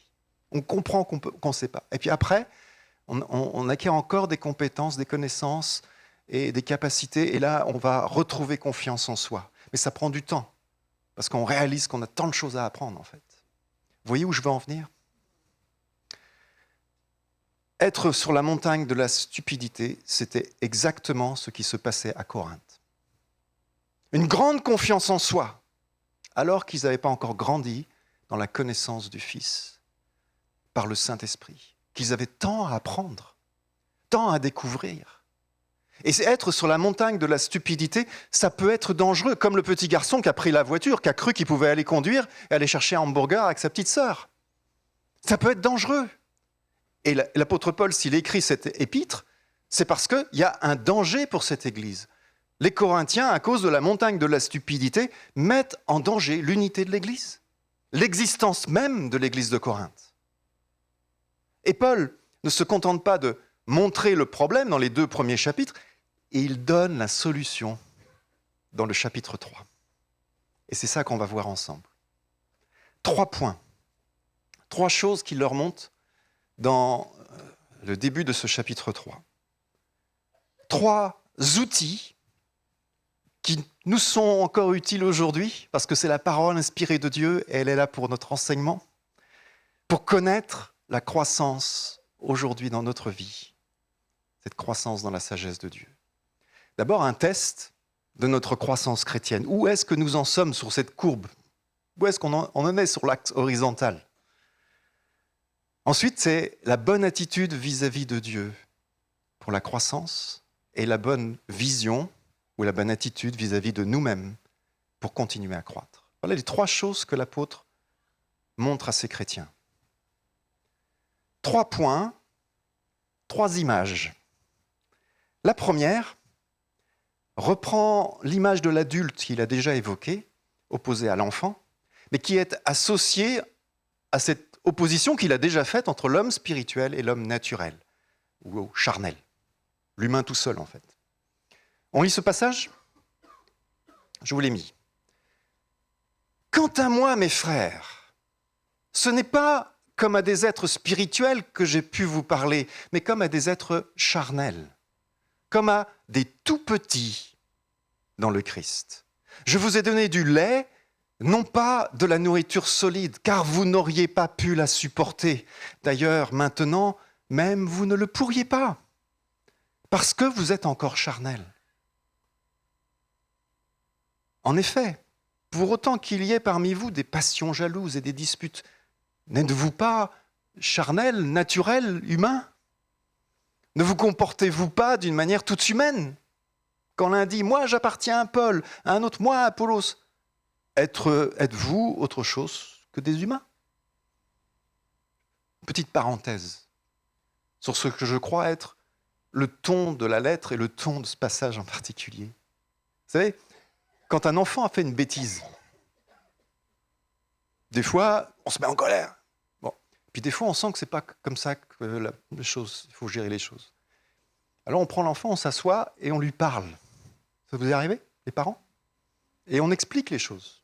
On comprend qu'on ne sait pas. Et puis après, on acquiert encore des compétences, des connaissances et des capacités. Et là, on va retrouver confiance en soi. Mais ça prend du temps. Parce qu'on réalise qu'on a tant de choses à apprendre, en fait. Vous voyez où je veux en venir? Être sur la montagne de la stupidité, c'était exactement ce qui se passait à Corinthe. Une grande confiance en soi, alors qu'ils n'avaient pas encore grandi dans la connaissance du Fils, par le Saint-Esprit, qu'ils avaient tant à apprendre, tant à découvrir. Et être sur la montagne de la stupidité, ça peut être dangereux, comme le petit garçon qui a pris la voiture, qui a cru qu'il pouvait aller conduire et aller chercher un hamburger avec sa petite sœur. Ça peut être dangereux. Et l'apôtre Paul, s'il écrit cette épître, c'est parce qu'il y a un danger pour cette Église. Les Corinthiens, à cause de la montagne de la stupidité, mettent en danger l'unité de l'Église, l'existence même de l'Église de Corinthe. Et Paul ne se contente pas de montrer le problème dans les 2 premiers chapitres, et il donne la solution dans le chapitre 3. Et c'est ça qu'on va voir ensemble. 3 points. 3 choses qui leur montent dans le début de ce chapitre 3. 3 outils qui nous sont encore utiles aujourd'hui, parce que c'est la parole inspirée de Dieu, et elle est là pour notre enseignement, pour connaître la croissance aujourd'hui dans notre vie, cette croissance dans la sagesse de Dieu. D'abord, un test de notre croissance chrétienne. Où est-ce que nous en sommes sur cette courbe? Où est-ce qu'on en est sur l'axe horizontal? Ensuite, c'est la bonne attitude vis-à-vis de Dieu. pour la croissance et la bonne vision ou la bonne attitude vis-à-vis de nous-mêmes pour continuer à croître. Voilà les 3 choses que l'apôtre montre à ses chrétiens. 3 points, 3 images. La première reprend l'image de l'adulte qu'il a déjà évoquée, opposée à l'enfant, mais qui est associée à cette opposition qu'il a déjà faite entre l'homme spirituel et l'homme naturel, ou charnel, l'humain tout seul en fait. On lit ce passage ? Je vous l'ai mis. « Quant à moi, mes frères, ce n'est pas comme à des êtres spirituels que j'ai pu vous parler, mais comme à des êtres charnels, comme à des tout-petits dans le Christ. Je vous ai donné du lait, non pas de la nourriture solide, car vous n'auriez pas pu la supporter. D'ailleurs, maintenant, même vous ne le pourriez pas, parce que vous êtes encore charnels. En effet, pour autant qu'il y ait parmi vous des passions jalouses et des disputes, n'êtes-vous pas charnel, naturel, humain ? Ne vous comportez-vous pas d'une manière toute humaine ? Quand l'un dit « moi j'appartiens à Paul », à un autre « moi à Apollos », êtes-vous autre chose que des humains ? Petite parenthèse sur ce que je crois être le ton de la lettre et le ton de ce passage en particulier. Vous savez, quand un enfant a fait une bêtise, des fois, on se met en colère. Bon. Puis des fois, on sent que ce n'est pas comme ça que il faut gérer les choses. Alors on prend l'enfant, on s'assoit et on lui parle. Ça vous est arrivé, les parents ? Et on explique les choses.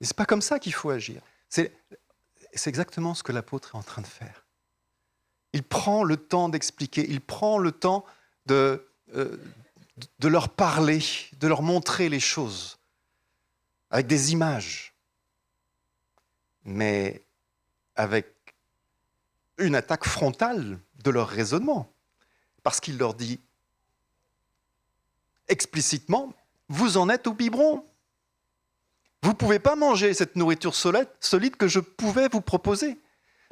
Et ce n'est pas comme ça qu'il faut agir. C'est exactement ce que l'apôtre est en train de faire. Il prend le temps d'expliquer, il prend le temps de leur parler, de leur montrer les choses, avec des images, mais avec une attaque frontale de leur raisonnement, parce qu'il leur dit explicitement, vous en êtes au biberon. Vous ne pouvez pas manger cette nourriture solide que je pouvais vous proposer,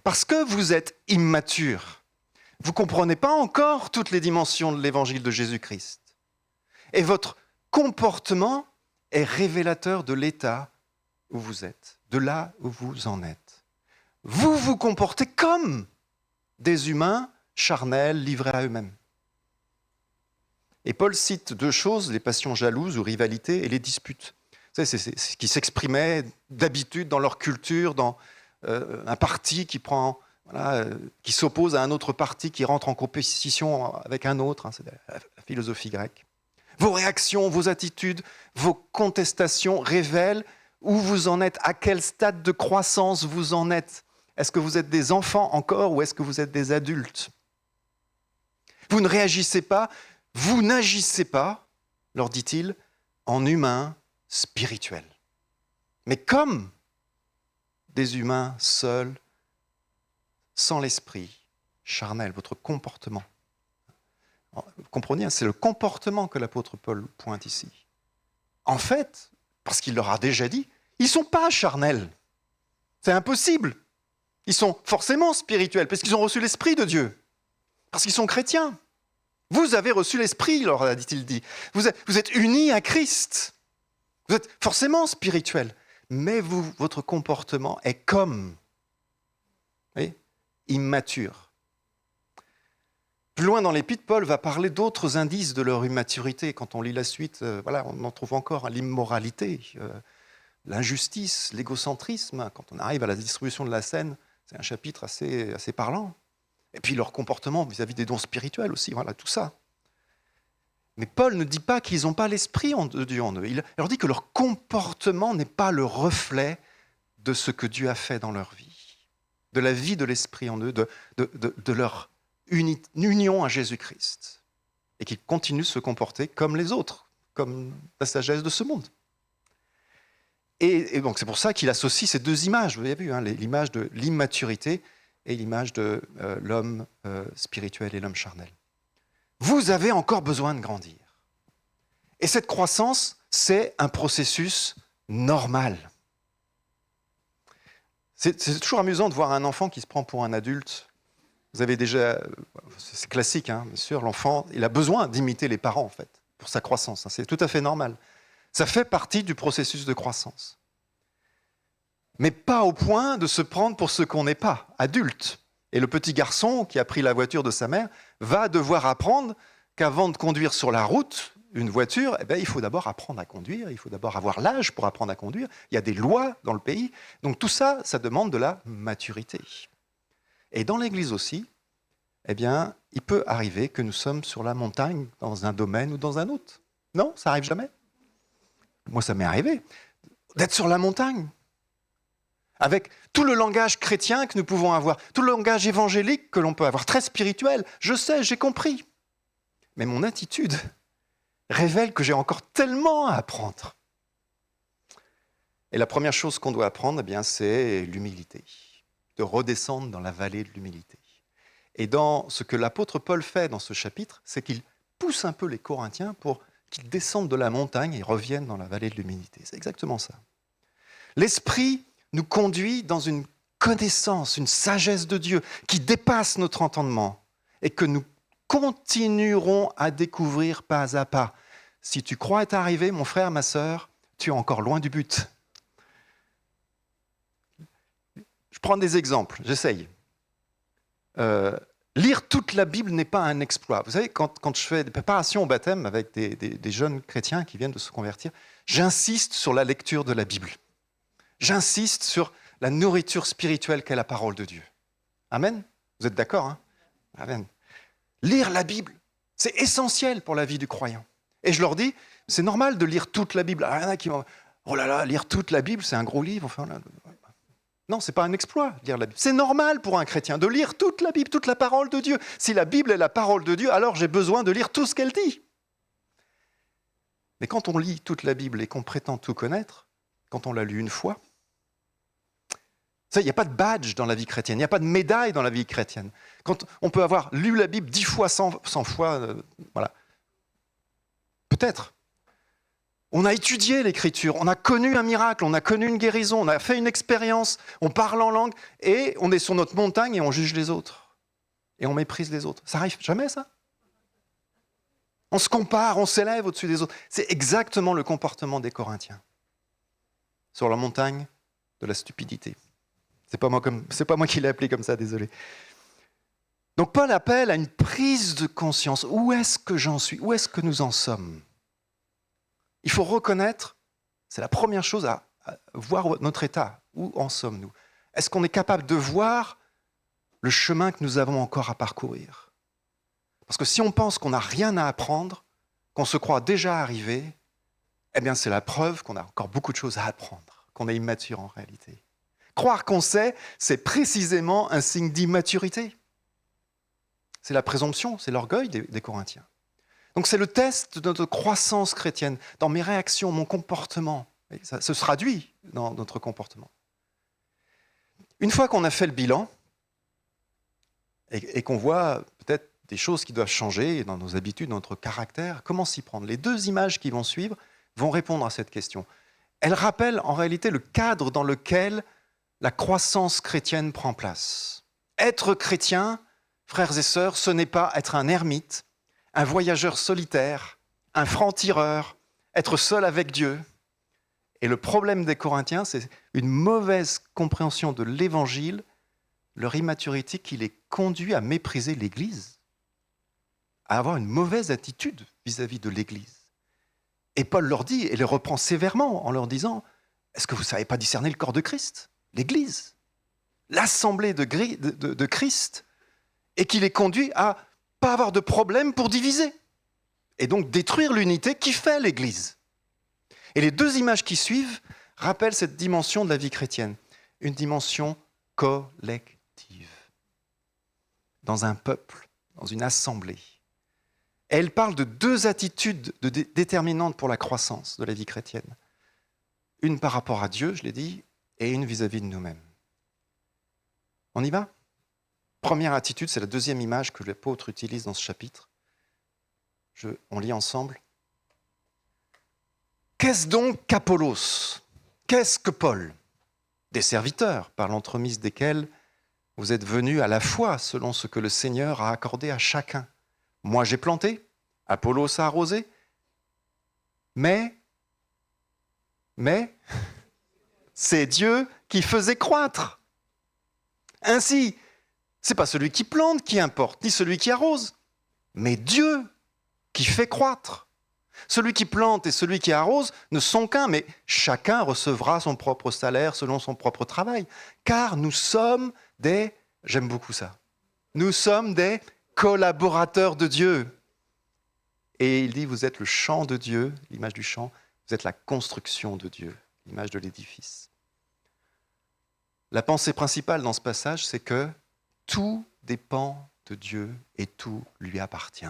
parce que vous êtes immature. Vous ne comprenez pas encore toutes les dimensions de l'évangile de Jésus-Christ. Et votre comportement est révélateur de l'état où vous êtes, de là où vous en êtes. Vous vous comportez comme des humains charnels livrés à eux-mêmes. Et Paul cite 2 choses, les passions jalouses ou rivalités et les disputes. C'est ce qui s'exprimait d'habitude dans leur culture, dans un parti qui s'oppose à un autre parti, qui rentre en compétition avec un autre. C'est la philosophie grecque. Vos réactions, vos attitudes, vos contestations révèlent où vous en êtes, à quel stade de croissance vous en êtes. Est-ce que vous êtes des enfants encore ou est-ce que vous êtes des adultes ? Vous ne réagissez pas, vous n'agissez pas, leur dit-il, en humain spirituel. Mais comme des humains seuls, sans l'esprit, charnel, votre comportement. Vous comprenez, c'est le comportement que l'apôtre Paul pointe ici. En fait, parce qu'il leur a déjà dit, ils ne sont pas charnels. C'est impossible. Ils sont forcément spirituels, parce qu'ils ont reçu l'Esprit de Dieu, parce qu'ils sont chrétiens. Vous avez reçu l'Esprit, leur a-t-il dit. Vous êtes unis à Christ. Vous êtes forcément spirituels. Mais votre comportement est comme immature. Plus loin dans l'épître, Paul va parler d'autres indices de leur immaturité. Quand on lit la suite, on en trouve encore l'immoralité, l'injustice, l'égocentrisme. Quand on arrive à la distribution de la scène, c'est un chapitre assez parlant. Et puis leur comportement vis-à-vis des dons spirituels aussi, voilà, tout ça. Mais Paul ne dit pas qu'ils n'ont pas l'esprit de Dieu en eux. Il leur dit que leur comportement n'est pas le reflet de ce que Dieu a fait dans leur vie, de la vie de l'esprit en eux, de leur union à Jésus-Christ. Et qu'ils continuent de se comporter comme les autres, comme la sagesse de ce monde. Et donc c'est pour ça qu'il associe ces 2 images, vous avez vu, l'image de l'immaturité et l'image de l'homme spirituel et l'homme charnel. Vous avez encore besoin de grandir. Et cette croissance, c'est un processus normal. C'est toujours amusant de voir un enfant qui se prend pour un adulte. Vous avez déjà, c'est classique, hein, bien sûr, l'enfant, il a besoin d'imiter les parents, en fait, pour sa croissance. Hein, c'est tout à fait normal. Ça fait partie du processus de croissance. Mais pas au point de se prendre pour ce qu'on n'est pas, adulte. Et le petit garçon qui a pris la voiture de sa mère va devoir apprendre qu'avant de conduire sur la route une voiture, il faut d'abord apprendre à conduire, il faut d'abord avoir l'âge pour apprendre à conduire. Il y a des lois dans le pays. Donc tout ça, ça demande de la maturité. Et dans l'Église aussi, il peut arriver que nous sommes sur la montagne dans un domaine ou dans un autre. Non, ça arrive jamais. Moi, ça m'est arrivé d'être sur la montagne, avec tout le langage chrétien que nous pouvons avoir, tout le langage évangélique que l'on peut avoir, très spirituel. Je sais, j'ai compris. Mais mon attitude révèle que j'ai encore tellement à apprendre. Et la première chose qu'on doit apprendre, c'est l'humilité, de redescendre dans la vallée de l'humilité. Et dans ce que l'apôtre Paul fait dans ce chapitre, c'est qu'il pousse un peu les Corinthiens pour qu'ils descendent de la montagne et reviennent dans la vallée de l'humilité. C'est exactement ça. L'Esprit nous conduit dans une connaissance, une sagesse de Dieu qui dépasse notre entendement et que nous continuerons à découvrir pas à pas. Si tu crois être arrivé, mon frère, ma sœur, tu es encore loin du but. Je prends des exemples, j'essaye. Lire toute la Bible n'est pas un exploit. Vous savez, quand je fais des préparations au baptême avec des jeunes chrétiens qui viennent de se convertir, j'insiste sur la lecture de la Bible. J'insiste sur la nourriture spirituelle qu'est la parole de Dieu. Amen ? Vous êtes d'accord, hein ? Amen. Lire la Bible, c'est essentiel pour la vie du croyant. Et je leur dis, c'est normal de lire toute la Bible. Ah, il y en a qui vont, oh là là, lire toute la Bible, c'est un gros livre. Enfin, là, non, ce n'est pas un exploit, lire la Bible. C'est normal pour un chrétien de lire toute la Bible, toute la parole de Dieu. Si la Bible est la parole de Dieu, alors j'ai besoin de lire tout ce qu'elle dit. Mais quand on lit toute la Bible et qu'on prétend tout connaître, quand on l'a lu une fois, il n'y a pas de badge dans la vie chrétienne, il n'y a pas de médaille dans la vie chrétienne. Quand on peut avoir lu la Bible 10 fois, 100 fois, voilà. Peut-être. On a étudié l'Écriture, on a connu un miracle, on a connu une guérison, on a fait une expérience, on parle en langue et on est sur notre montagne et on juge les autres. Et on méprise les autres. Ça arrive jamais, ça ? On se compare, on s'élève au-dessus des autres. C'est exactement le comportement des Corinthiens. Sur la montagne de la stupidité. C'est pas moi qui l'ai appelé comme ça, désolé. Donc Paul appelle à une prise de conscience. Où est-ce que j'en suis ? Où est-ce que nous en sommes ? Il faut reconnaître, c'est la première chose à voir notre état. Où en sommes-nous ? Est-ce qu'on est capable de voir le chemin que nous avons encore à parcourir ? Parce que si on pense qu'on n'a rien à apprendre, qu'on se croit déjà arrivé, c'est la preuve qu'on a encore beaucoup de choses à apprendre, qu'on est immature en réalité. Croire qu'on sait, c'est précisément un signe d'immaturité. C'est la présomption, c'est l'orgueil des Corinthiens. Donc c'est le test de notre croissance chrétienne, dans mes réactions, mon comportement. Et ça se traduit dans notre comportement. Une fois qu'on a fait le bilan, et qu'on voit peut-être des choses qui doivent changer dans nos habitudes, dans notre caractère, comment s'y prendre ? Les deux images qui vont suivre vont répondre à cette question. Elles rappellent en réalité le cadre dans lequel la croissance chrétienne prend place. Être chrétien, frères et sœurs, ce n'est pas être un ermite, un voyageur solitaire, un franc-tireur, être seul avec Dieu. Et le problème des Corinthiens, c'est une mauvaise compréhension de l'Évangile, leur immaturité qui les conduit à mépriser l'Église, à avoir une mauvaise attitude vis-à-vis de l'Église. Et Paul leur dit, et les reprend sévèrement en leur disant, est-ce que vous ne savez pas discerner le corps de Christ ? L'Église, l'assemblée de Christ, et qui les conduit à pas avoir de problème pour diviser, et donc détruire l'unité qui fait l'Église. Et les deux images qui suivent rappellent cette dimension de la vie chrétienne, une dimension collective, dans un peuple, dans une assemblée. Et elle parle de deux attitudes déterminantes pour la croissance de la vie chrétienne. Une par rapport à Dieu, je l'ai dit, et une vis-à-vis de nous-mêmes. On y va ? Première attitude, c'est la deuxième image que l'apôtre utilise dans ce chapitre. On lit ensemble. Qu'est-ce donc qu'Apollos ? Qu'est-ce que Paul ? Des serviteurs, par l'entremise desquels Vous êtes venus à la foi selon ce que le Seigneur a accordé à chacun. Moi, j'ai planté, Apollos a arrosé, mais c'est Dieu qui faisait croître. Ainsi, ce n'est pas celui qui plante qui importe, ni celui qui arrose, mais Dieu qui fait croître. Celui qui plante et celui qui arrose ne sont qu'un, mais chacun recevra son propre salaire selon son propre travail. Car nous sommes j'aime beaucoup ça, nous sommes des collaborateurs de Dieu. Et il dit, vous êtes le champ de Dieu, l'image du champ, vous êtes la construction de Dieu, l'image de l'édifice. La pensée principale dans ce passage, c'est que tout dépend de Dieu et tout lui appartient.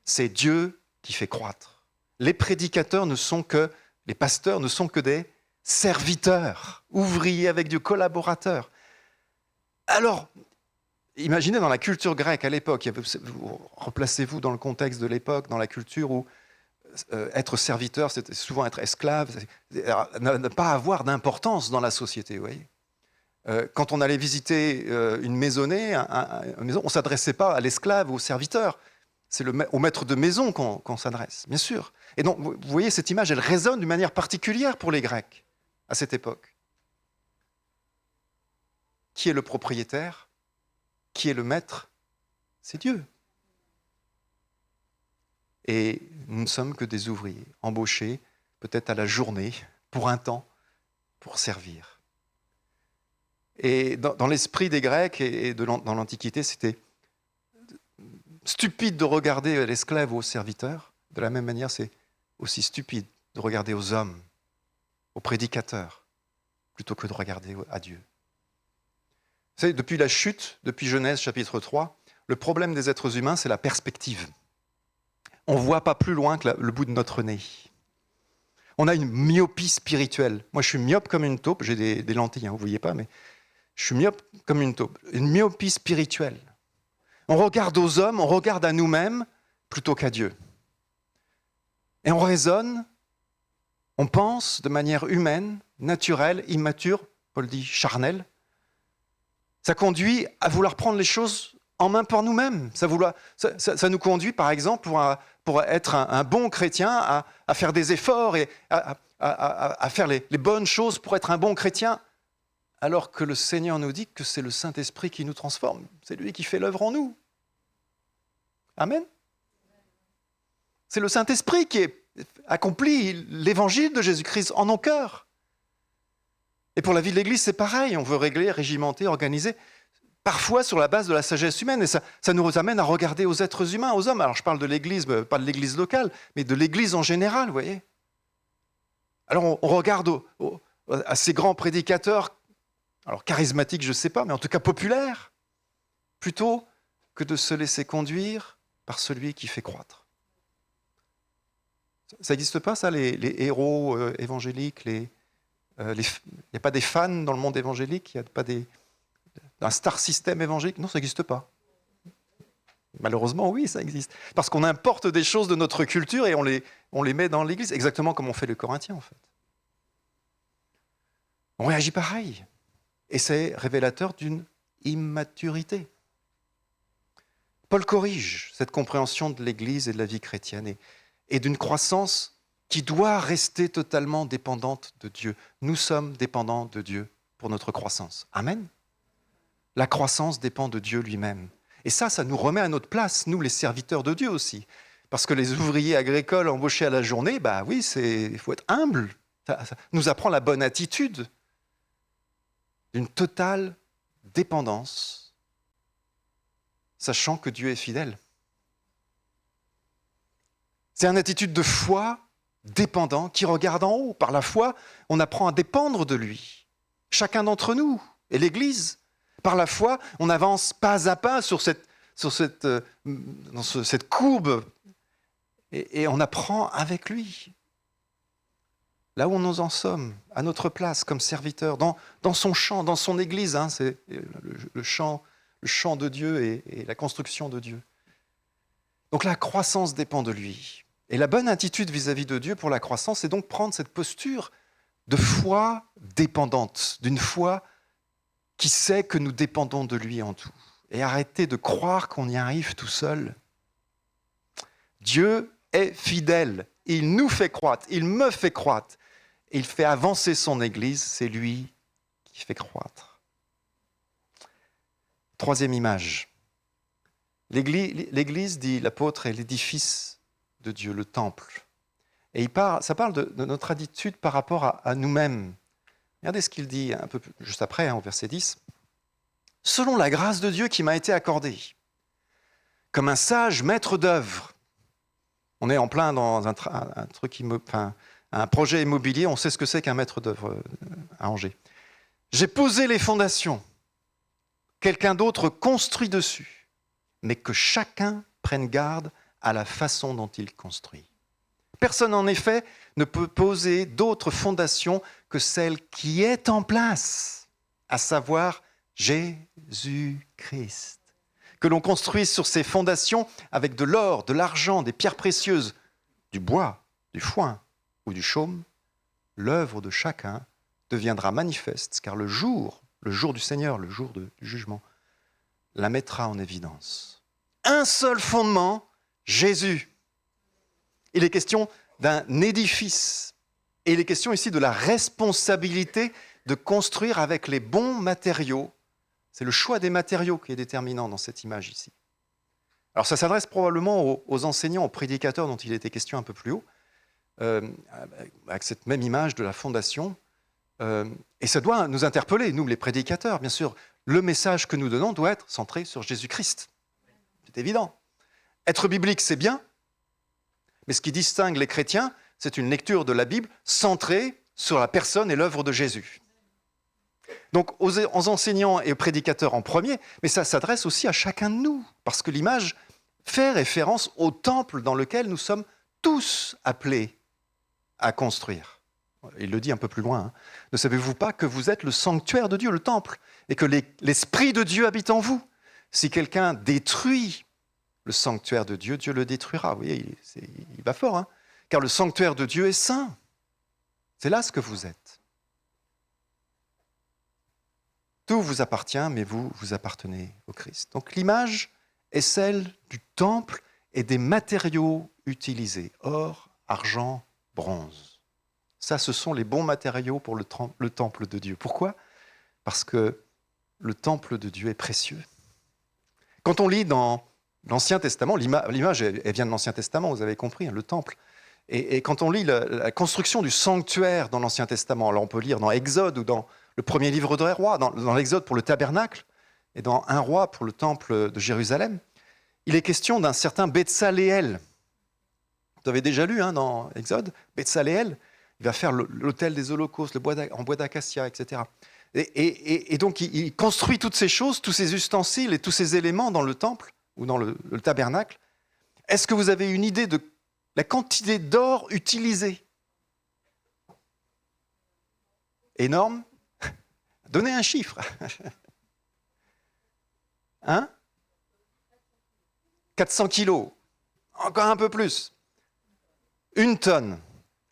C'est Dieu qui fait croître. Les prédicateurs les pasteurs ne sont que des serviteurs, ouvriers avec Dieu, collaborateurs. Alors, imaginez dans la culture grecque à l'époque, replacez-vous dans le contexte de l'époque, dans la culture où être serviteur, c'était souvent être esclave, ne pas avoir d'importance dans la société, vous voyez. Quand on allait visiter une maisonnée, une maison, on ne s'adressait pas à l'esclave ou au serviteur. C'est au maître de maison qu'on s'adresse, bien sûr. Et donc, vous voyez, cette image, elle résonne d'une manière particulière pour les Grecs à cette époque. Qui est le propriétaire? Qui est le maître? C'est Dieu. Et nous ne sommes que des ouvriers, embauchés peut-être à la journée, pour un temps, pour servir. Et dans l'esprit des Grecs et dans l'Antiquité, c'était stupide de regarder l'esclave ou au serviteur. De la même manière, c'est aussi stupide de regarder aux hommes, aux prédicateurs, plutôt que de regarder à Dieu. Vous savez, depuis la chute, depuis Genèse chapitre 3, le problème des êtres humains, c'est la perspective. On ne voit pas plus loin que le bout de notre nez. On a une myopie spirituelle. Moi, je suis myope comme une taupe. J'ai des lentilles, vous ne voyez pas, mais je suis myope comme une taupe. Une myopie spirituelle. On regarde aux hommes, on regarde à nous-mêmes plutôt qu'à Dieu. Et on raisonne, on pense de manière humaine, naturelle, immature, Paul dit charnelle. Ça conduit à vouloir prendre les choses en main par nous-mêmes. Ça nous conduit, par exemple, pour être un bon chrétien, à faire des efforts et à faire les bonnes choses pour être un bon chrétien, alors que le Seigneur nous dit que c'est le Saint-Esprit qui nous transforme. C'est lui qui fait l'œuvre en nous. Amen. C'est le Saint-Esprit qui accomplit l'évangile de Jésus-Christ en nos cœurs. Et pour la vie de l'Église, c'est pareil. On veut régler, régimenter, organiser, parfois sur la base de la sagesse humaine. Et ça nous amène à regarder aux êtres humains, aux hommes. Alors je parle de l'Église, pas de l'Église locale, mais de l'Église en général, vous voyez. Alors on regarde à ces grands prédicateurs, alors charismatiques, je ne sais pas, mais en tout cas populaires, plutôt que de se laisser conduire par celui qui fait croître. Ça n'existe pas, ça, les héros évangéliques, il n'y a pas des fans dans le monde évangélique, il n'y a pas un star system évangélique. Non, ça n'existe pas. Malheureusement, oui, ça existe. Parce qu'on importe des choses de notre culture et on les met dans l'Église, exactement comme on fait les Corinthiens, en fait. On réagit pareil. Et c'est révélateur d'une immaturité. Paul corrige cette compréhension de l'Église et de la vie chrétienne et d'une croissance qui doit rester totalement dépendante de Dieu. Nous sommes dépendants de Dieu pour notre croissance. Amen. La croissance dépend de Dieu lui-même. Et ça nous remet à notre place, nous les serviteurs de Dieu aussi. Parce que les ouvriers agricoles embauchés à la journée, oui, il faut être humble. Ça nous apprend la bonne attitude d'une totale dépendance, sachant que Dieu est fidèle. C'est une attitude de foi dépendant qui regarde en haut. Par la foi, on apprend à dépendre de lui. Chacun d'entre nous, et l'Église, par la foi, on avance pas à pas sur cette courbe et on apprend avec lui. Là où nous en sommes, à notre place comme serviteurs, dans son champ, dans son Église, c'est le champ de Dieu et la construction de Dieu. Donc la croissance dépend de lui. Et la bonne attitude vis-à-vis de Dieu pour la croissance, c'est donc prendre cette posture de foi dépendante, d'une foi qui sait que nous dépendons de lui en tout. Et arrêtez de croire qu'on y arrive tout seul. Dieu est fidèle. Il nous fait croître, il me fait croître. Il fait avancer son Église, c'est lui qui fait croître. Troisième image. L'Église, dit l'apôtre, est l'édifice de Dieu, le temple. Et ça parle de notre attitude par rapport à nous-mêmes. Regardez ce qu'il dit un peu juste après, au verset 10. « Selon la grâce de Dieu qui m'a été accordée, comme un sage maître d'œuvre. » On est en plein dans un projet immobilier, on sait ce que c'est qu'un maître d'œuvre à Angers. « J'ai posé les fondations, quelqu'un d'autre construit dessus, mais que chacun prenne garde à la façon dont il construit. Personne, en effet, ne peut poser d'autres fondations que celle qui est en place, à savoir Jésus-Christ. Que l'on construise sur ces fondations avec de l'or, de l'argent, des pierres précieuses, du bois, du foin ou du chaume, l'œuvre de chacun deviendra manifeste, car le jour du Seigneur, le jour du jugement, la mettra en évidence. Un seul fondement, Jésus. Il est question d'un édifice. Et il est question ici de la responsabilité de construire avec les bons matériaux. C'est le choix des matériaux qui est déterminant dans cette image ici. Alors ça s'adresse probablement aux enseignants, aux prédicateurs dont il était question un peu plus haut, avec cette même image de la fondation. Et ça doit nous interpeller, nous les prédicateurs, bien sûr. Le message que nous donnons doit être centré sur Jésus-Christ. C'est évident. Être biblique, c'est bien, mais ce qui distingue les chrétiens, c'est une lecture de la Bible centrée sur la personne et l'œuvre de Jésus. Donc aux enseignants et aux prédicateurs en premier, mais ça s'adresse aussi à chacun de nous, parce que l'image fait référence au temple dans lequel nous sommes tous appelés à construire. Il le dit un peu plus loin. Ne savez-vous pas que vous êtes le sanctuaire de Dieu, le temple, et que l'Esprit de Dieu habite en vous? Si quelqu'un détruit le sanctuaire de Dieu, Dieu le détruira. Vous voyez, il va fort, hein? Car le sanctuaire de Dieu est saint. C'est là ce que vous êtes. Tout vous appartient, mais vous appartenez au Christ. Donc l'image est celle du temple et des matériaux utilisés. Or, argent, bronze. Ça, ce sont les bons matériaux pour le temple de Dieu. Pourquoi? Parce que le temple de Dieu est précieux. Quand on lit dans l'Ancien Testament, l'image, elle vient de l'Ancien Testament, vous avez compris, hein, le temple. Et quand on lit la construction du sanctuaire dans l'Ancien Testament, alors on peut lire dans Exode ou dans le premier livre des rois, dans l'Exode pour le tabernacle, et dans 1 roi pour le temple de Jérusalem, il est question d'un certain Betsaléel. Vous avez déjà lu dans Exode, Betsaléel, il va faire l'autel des holocaustes, en bois d'acacia, etc. Et donc il construit toutes ces choses, tous ces ustensiles et tous ces éléments dans le temple, ou dans le tabernacle. Est-ce que vous avez une idée de la quantité d'or utilisée? Énorme? Donnez un chiffre. 400 kilos. Encore un peu plus. 1 tonne.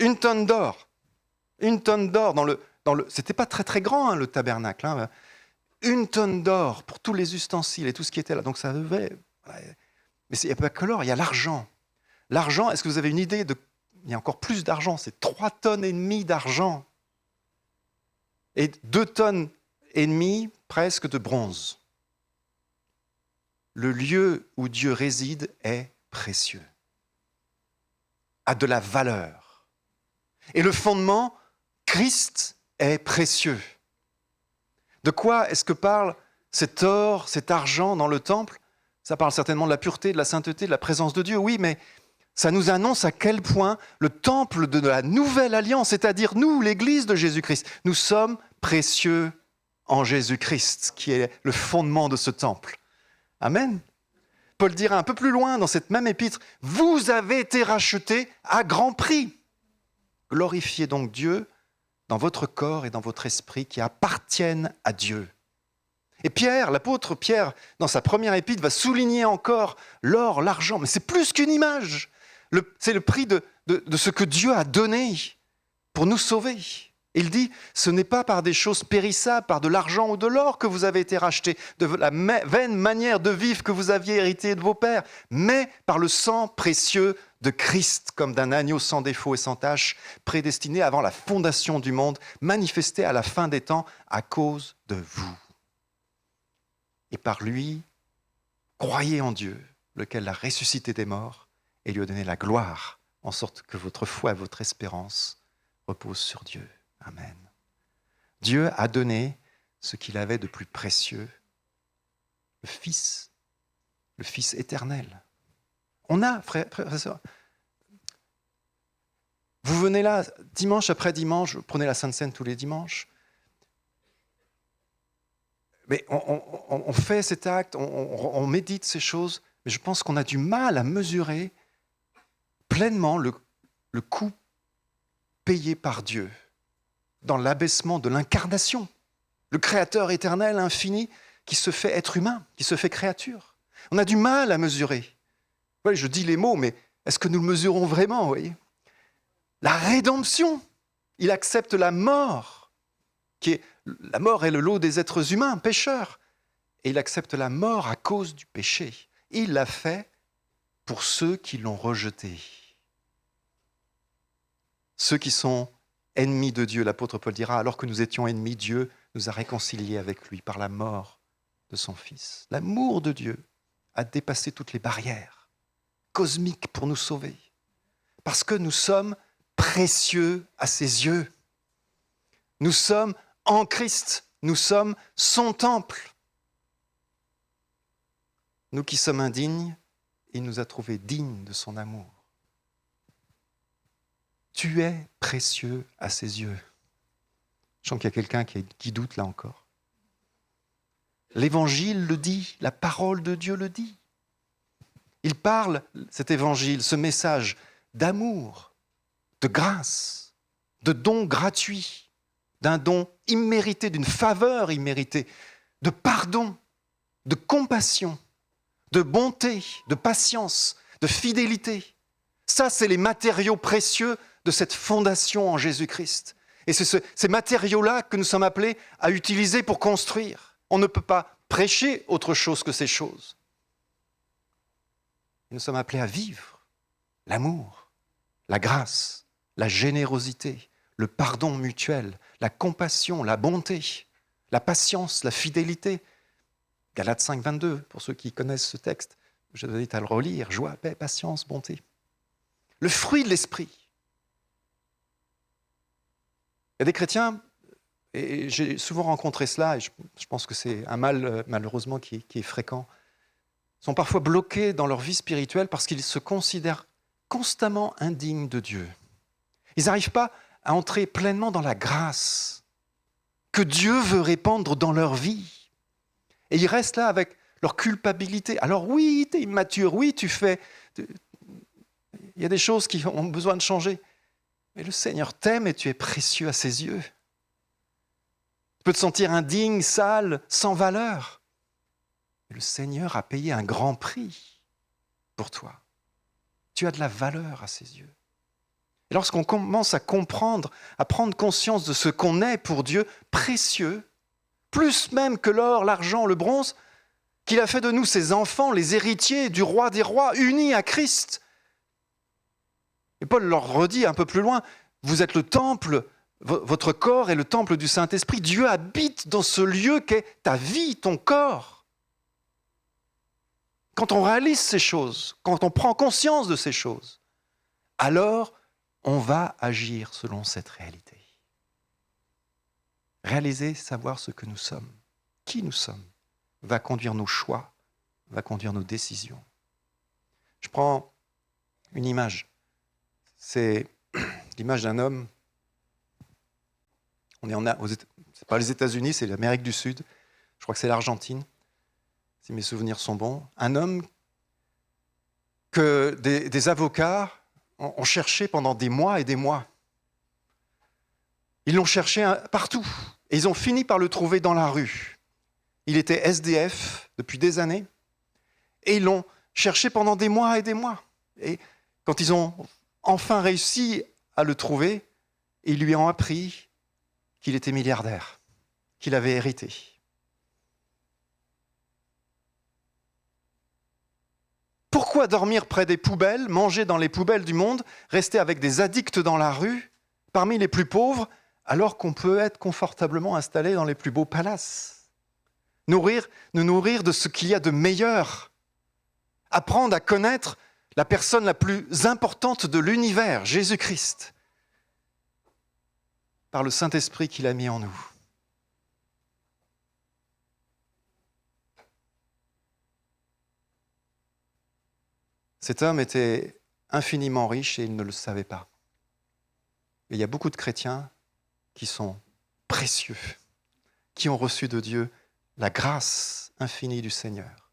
1 tonne d'or. 1 tonne d'or dans le c'était pas très très grand le tabernacle. 1 tonne d'or pour tous les ustensiles et tout ce qui était là. Donc ça devait. Mais il n'y a pas que l'or, il y a l'argent. L'argent, est-ce que vous avez une idée il y a encore plus d'argent, c'est 3,5 tonnes d'argent. Et 2,5 tonnes presque de bronze. Le lieu où Dieu réside est précieux, a de la valeur. Et le fondement, Christ, est précieux. De quoi est-ce que parle cet or, cet argent dans le temple? Ça parle certainement de la pureté, de la sainteté, de la présence de Dieu, oui, mais ça nous annonce à quel point le temple de la nouvelle alliance, c'est-à-dire nous, l'Église de Jésus-Christ, nous sommes précieux en Jésus-Christ, qui est le fondement de ce temple. Amen. Paul dira un peu plus loin dans cette même épître, « Vous avez été rachetés à grand prix. Glorifiez donc Dieu dans votre corps et dans votre esprit qui appartiennent à Dieu. » Et Pierre, l'apôtre Pierre, dans sa première épître, va souligner encore l'or, l'argent. Mais c'est plus qu'une image. C'est le prix de ce que Dieu a donné pour nous sauver. Il dit, ce n'est pas par des choses périssables, par de l'argent ou de l'or que vous avez été rachetés, de la vaine manière de vivre que vous aviez hérité de vos pères, mais par le sang précieux de Christ, comme d'un agneau sans défaut et sans tache, prédestiné avant la fondation du monde, manifesté à la fin des temps à cause de vous. Et par lui, croyez en Dieu, lequel l'a ressuscité des morts et lui a donné la gloire, en sorte que votre foi et votre espérance reposent sur Dieu. Amen. Dieu a donné ce qu'il avait de plus précieux, le Fils éternel. On a, frères et sœurs, vous venez là dimanche après dimanche, vous prenez la Sainte Seine tous les dimanches, mais on fait cet acte, on médite ces choses, mais je pense qu'on a du mal à mesurer pleinement le coût payé par Dieu dans l'abaissement de l'incarnation, le Créateur éternel, infini, qui se fait être humain, qui se fait créature. On a du mal à mesurer. Ouais, je dis les mots, mais est-ce que nous le mesurons vraiment, vous voyez ? La rédemption, il accepte la mort, la mort est le lot des êtres humains, pécheurs, et il accepte la mort à cause du péché. Il l'a fait pour ceux qui l'ont rejeté. Ceux qui sont ennemis de Dieu, l'apôtre Paul dira, alors que nous étions ennemis, Dieu nous a réconciliés avec lui par la mort de son Fils. L'amour de Dieu a dépassé toutes les barrières cosmiques pour nous sauver, parce que nous sommes précieux à ses yeux. Nous sommes en Christ, nous sommes son temple. Nous qui sommes indignes, il nous a trouvés dignes de son amour. Tu es précieux à ses yeux. Je sens qu'il y a quelqu'un qui doute là encore. L'Évangile le dit, la parole de Dieu le dit. Il parle, cet Évangile, ce message d'amour, de grâce, de don gratuit, d'un don immérité, d'une faveur imméritée, de pardon, de compassion, de bonté, de patience, de fidélité. Ça, c'est les matériaux précieux de cette fondation en Jésus-Christ. Et c'est ces matériaux-là que nous sommes appelés à utiliser pour construire. On ne peut pas prêcher autre chose que ces choses. Nous sommes appelés à vivre l'amour, la grâce, la générosité, le pardon mutuel, la compassion, la bonté, la patience, la fidélité. Galates 5, 22, pour ceux qui connaissent ce texte, je vous invite à le relire. Joie, paix, patience, bonté. Le fruit de l'esprit. Il y a des chrétiens, et j'ai souvent rencontré cela, et je pense que c'est un mal malheureusement qui est fréquent, sont parfois bloqués dans leur vie spirituelle parce qu'ils se considèrent constamment indignes de Dieu. Ils n'arrivent pas à entrer pleinement dans la grâce que Dieu veut répandre dans leur vie. Et ils restent là avec leur culpabilité. Alors oui, tu es immature, oui, tu fais... Il y a des choses qui ont besoin de changer. Mais le Seigneur t'aime et tu es précieux à ses yeux. Tu peux te sentir indigne, sale, sans valeur. Mais le Seigneur a payé un grand prix pour toi. Tu as de la valeur à ses yeux. Et lorsqu'on commence à comprendre, à prendre conscience de ce qu'on est pour Dieu, précieux, plus même que l'or, l'argent, le bronze, qu'il a fait de nous ses enfants, les héritiers du roi des rois, unis à Christ. Et Paul leur redit un peu plus loin, vous êtes le temple, votre corps est le temple du Saint-Esprit. Dieu habite dans ce lieu qu'est ta vie, ton corps. Quand on réalise ces choses, quand on prend conscience de ces choses, alors on va agir selon cette réalité. Réaliser, savoir ce que nous sommes, qui nous sommes, va conduire nos choix, va conduire nos décisions. Je prends une image. C'est l'image d'un homme. C'est pas les États-Unis, c'est l'Amérique du Sud. Je crois que c'est l'Argentine, si mes souvenirs sont bons. Un homme que des avocats ont cherché pendant des mois et des mois. Ils l'ont cherché partout. Et ils ont fini par le trouver dans la rue. Il était SDF depuis des années. Et ils l'ont cherché pendant des mois et des mois. Et quand ils ont enfin réussi à le trouver, ils lui ont appris qu'il était milliardaire, qu'il avait hérité. Pourquoi dormir près des poubelles, manger dans les poubelles du monde, rester avec des addicts dans la rue, parmi les plus pauvres, alors qu'on peut être confortablement installé dans les plus beaux palaces? Nous nourrir de ce qu'il y a de meilleur. Apprendre à connaître la personne la plus importante de l'univers, Jésus-Christ, par le Saint-Esprit qu'il a mis en nous. Cet homme était infiniment riche et il ne le savait pas. Et il y a beaucoup de chrétiens qui sont précieux, qui ont reçu de Dieu la grâce infinie du Seigneur,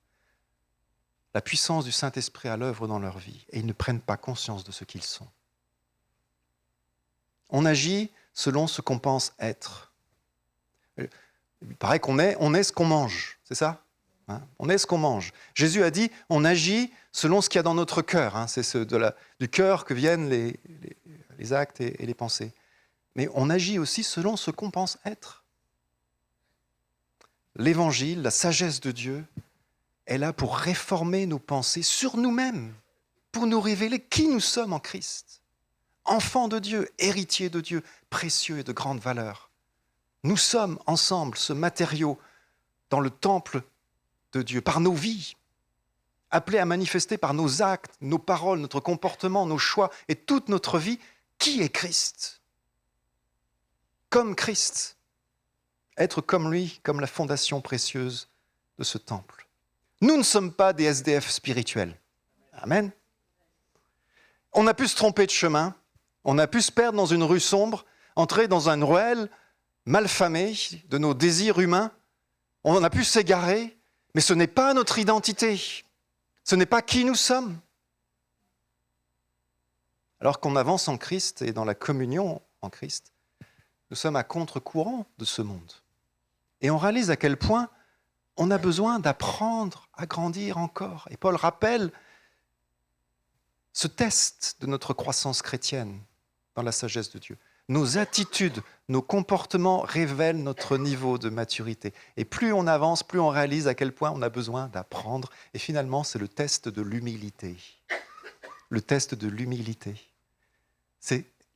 la puissance du Saint-Esprit à l'œuvre dans leur vie, et ils ne prennent pas conscience de ce qu'ils sont. On agit selon ce qu'on pense être. Il paraît qu'on est ce qu'on mange, c'est ça ? On est ce qu'on mange. Jésus a dit, on agit selon ce qu'il y a dans notre cœur. C'est du cœur que viennent les actes et les pensées. Mais on agit aussi selon ce qu'on pense être. L'évangile, la sagesse de Dieu, est là pour réformer nos pensées sur nous-mêmes, pour nous révéler qui nous sommes en Christ. Enfants de Dieu, héritiers de Dieu, précieux et de grande valeur. Nous sommes ensemble ce matériau dans le temple de Dieu, par nos vies, appelés à manifester par nos actes, nos paroles, notre comportement, nos choix et toute notre vie, qui est Christ. Comme Christ. Être comme lui, comme la fondation précieuse de ce temple. Nous ne sommes pas des SDF spirituels. Amen. On a pu se tromper de chemin, on a pu se perdre dans une rue sombre, entrer dans un ruelle malfamé de nos désirs humains, on a pu s'égarer, mais ce n'est pas notre identité, ce n'est pas qui nous sommes. Alors qu'on avance en Christ et dans la communion en Christ, nous sommes à contre-courant de ce monde. Et on réalise à quel point on a besoin d'apprendre à grandir encore. Et Paul rappelle ce test de notre croissance chrétienne dans la sagesse de Dieu. Nos attitudes, nos comportements révèlent notre niveau de maturité. Et plus on avance, plus on réalise à quel point on a besoin d'apprendre. Et finalement, c'est le test de l'humilité. Le test de l'humilité.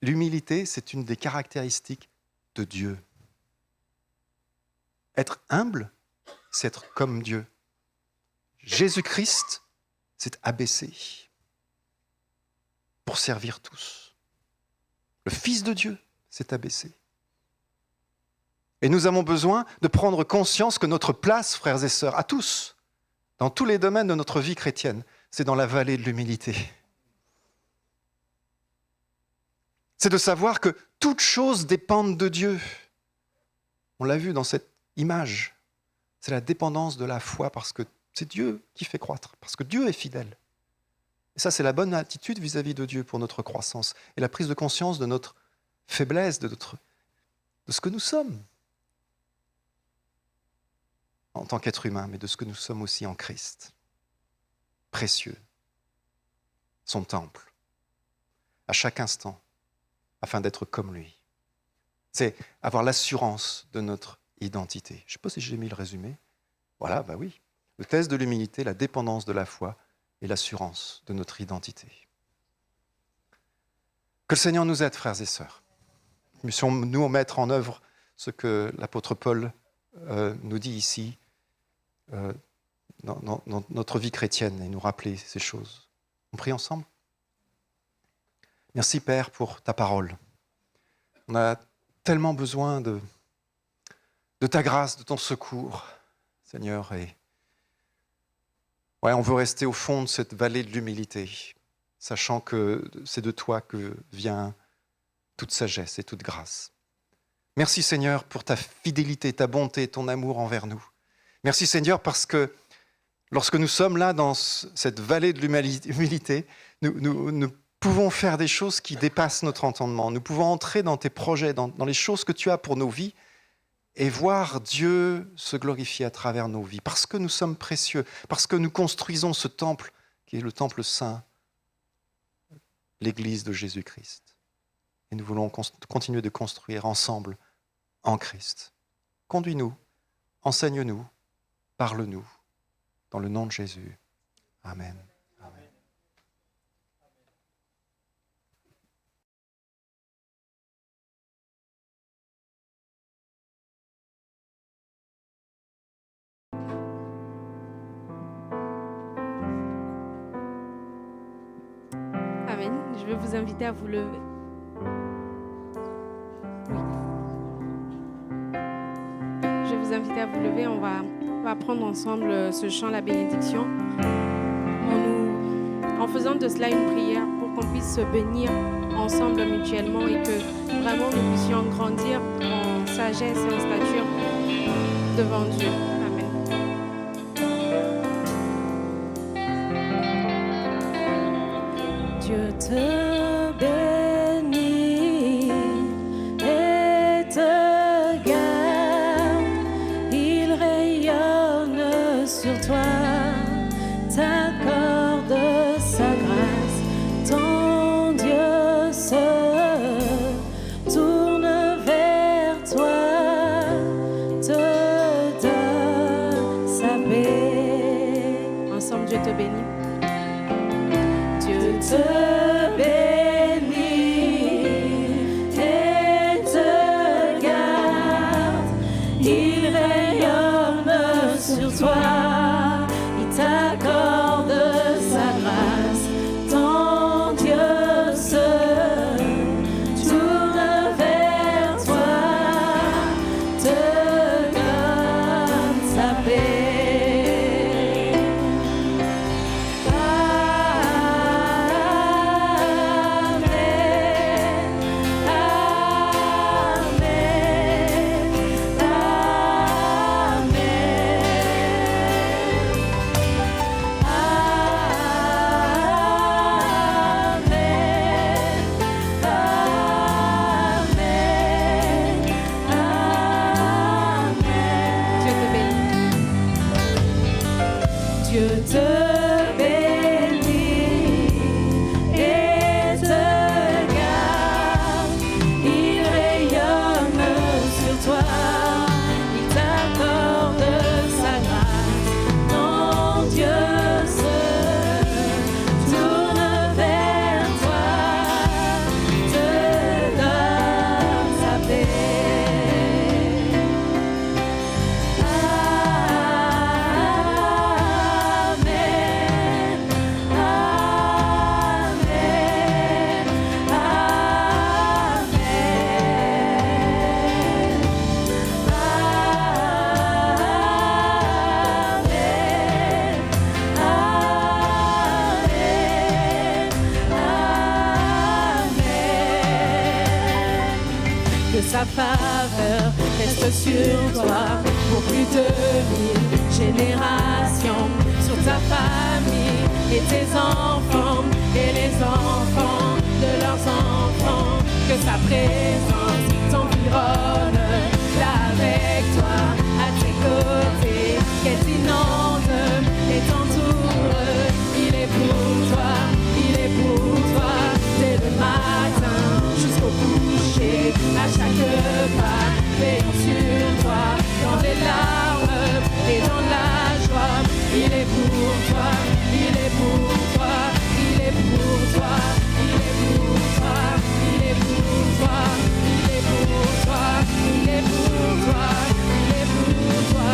L'humilité, c'est une des caractéristiques de Dieu. Être humble, c'est être comme Dieu. Jésus-Christ s'est abaissé pour servir tous. Le Fils de Dieu s'est abaissé. Et nous avons besoin de prendre conscience que notre place, frères et sœurs, à tous, dans tous les domaines de notre vie chrétienne, c'est dans la vallée de l'humilité. C'est de savoir que toutes choses dépendent de Dieu. On l'a vu dans cette image. C'est la dépendance de la foi parce que c'est Dieu qui fait croître, parce que Dieu est fidèle. Et ça, c'est la bonne attitude vis-à-vis de Dieu pour notre croissance et la prise de conscience de notre faiblesse, de ce que nous sommes en tant qu'être humain, mais de ce que nous sommes aussi en Christ. Précieux, son temple, à chaque instant, afin d'être comme lui. C'est avoir l'assurance de notre identité. Je ne sais pas si j'ai mis le résumé. Voilà, bah oui. Le test de l'humilité, la dépendance de la foi et l'assurance de notre identité. Que le Seigneur nous aide, frères et sœurs. Puissions-nous mettre en œuvre ce que l'apôtre Paul nous dit ici dans notre vie chrétienne et nous rappeler ces choses. On prie ensemble ? Merci Père pour ta parole. On a tellement besoin de ta grâce, de ton secours, Seigneur. Et on veut rester au fond de cette vallée de l'humilité, sachant que c'est de toi que vient toute sagesse et toute grâce. Merci Seigneur pour ta fidélité, ta bonté, ton amour envers nous. Merci Seigneur parce que lorsque nous sommes là dans cette vallée de l'humilité, nous pouvons faire des choses qui dépassent notre entendement. Nous pouvons entrer dans tes projets, dans les choses que tu as pour nos vies et voir Dieu se glorifier à travers nos vies. Parce que nous sommes précieux, parce que nous construisons ce temple qui est le temple saint, l'Église de Jésus-Christ. Et nous voulons continuer de construire ensemble en Christ. Conduis-nous, enseigne-nous, parle-nous, dans le nom de Jésus. Amen. Amen. Amen. Je vais vous inviter à vous lever. Oui. Je vais vous inviter à vous lever. On va prendre ensemble ce chant, la bénédiction, en faisant de cela une prière pour qu'on puisse se bénir ensemble mutuellement et que vraiment nous puissions grandir en sagesse et en stature devant Dieu. Amen. Dieu te bénit et te garde, il rayonne sur toi, t'accorde sa grâce, ton Dieu se tourne vers toi, te donne sa paix. Ensemble, Dieu te bénit. Dieu te bénit et te garde, il rayonne sur toi, il t'accorde sa grâce, ton Dieu se tourne vers toi, te donne sa paix. Dieu te bénit et te garde, il rayonne sur toi, il t'accorde sa grâce, ton Dieu se tourne vers toi, te donne sa paix. Que sa faveur reste sur toi pour plus de 1000 générations, sur ta famille et tes enfants et les enfants de leurs enfants. Que sa présence t'environne, là avec toi, à tes côtés, qu'elle t'inonde et t'entoure. Il est pour toi, dès le matin jusqu'au coucher, à chaque pas, veillant sur toi, dans les larmes et dans la joie. Il est pour toi, il est pour toi, il est pour toi, il est pour toi, il est pour toi, il est pour toi, il est pour toi, il est pour toi.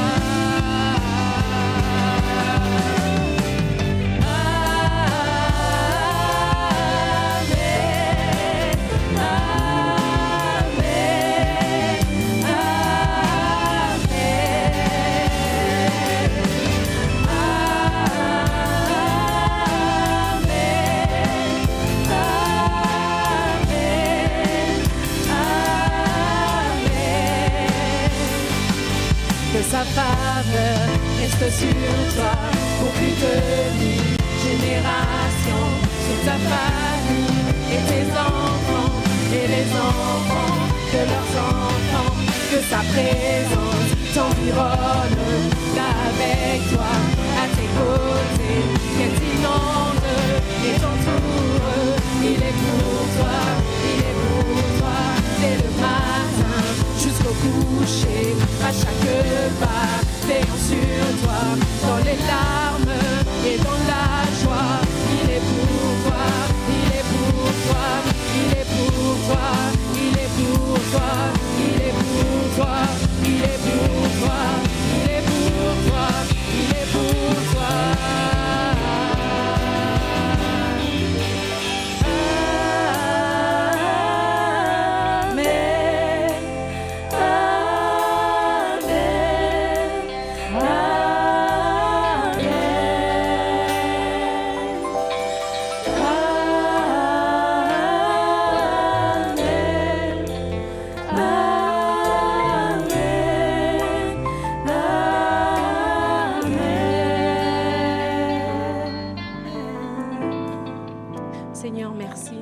Que sa faveur reste sur toi pour plus de 1000 générations, sur ta famille et tes enfants et les enfants de leurs enfants. Que sa présence t'environne, là avec toi, à tes côtés, qu'elle t'inonde et t'entoure. Il est pour toi, dès le matin jusqu'au coucher. Seigneur, merci.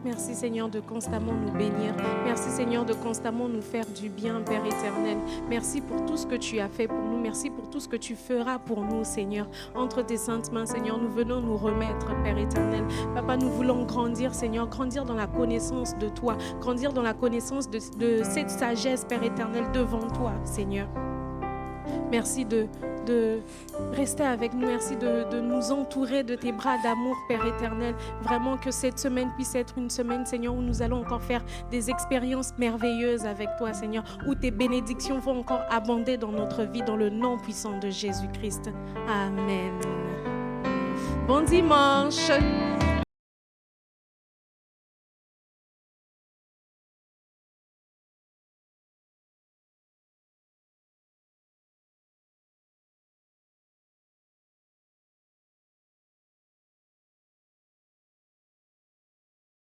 Merci Seigneur de constamment nous bénir. Merci Seigneur de constamment nous faire du bien, Père éternel. Merci pour tout ce que tu as fait pour nous. Merci pour tout ce que tu feras pour nous, Seigneur. Entre tes saintes mains, Seigneur, nous venons nous remettre, Père éternel. Papa, nous voulons grandir, Seigneur, grandir dans la connaissance de toi, grandir dans la connaissance de cette sagesse, Père éternel, devant toi, Seigneur. Merci de rester avec nous. Merci de nous entourer de tes bras d'amour, Père éternel. Vraiment que cette semaine puisse être une semaine, Seigneur, où nous allons encore faire des expériences merveilleuses avec toi, Seigneur, où tes bénédictions vont encore abonder dans notre vie, dans le nom puissant de Jésus-Christ. Amen. Bon dimanche.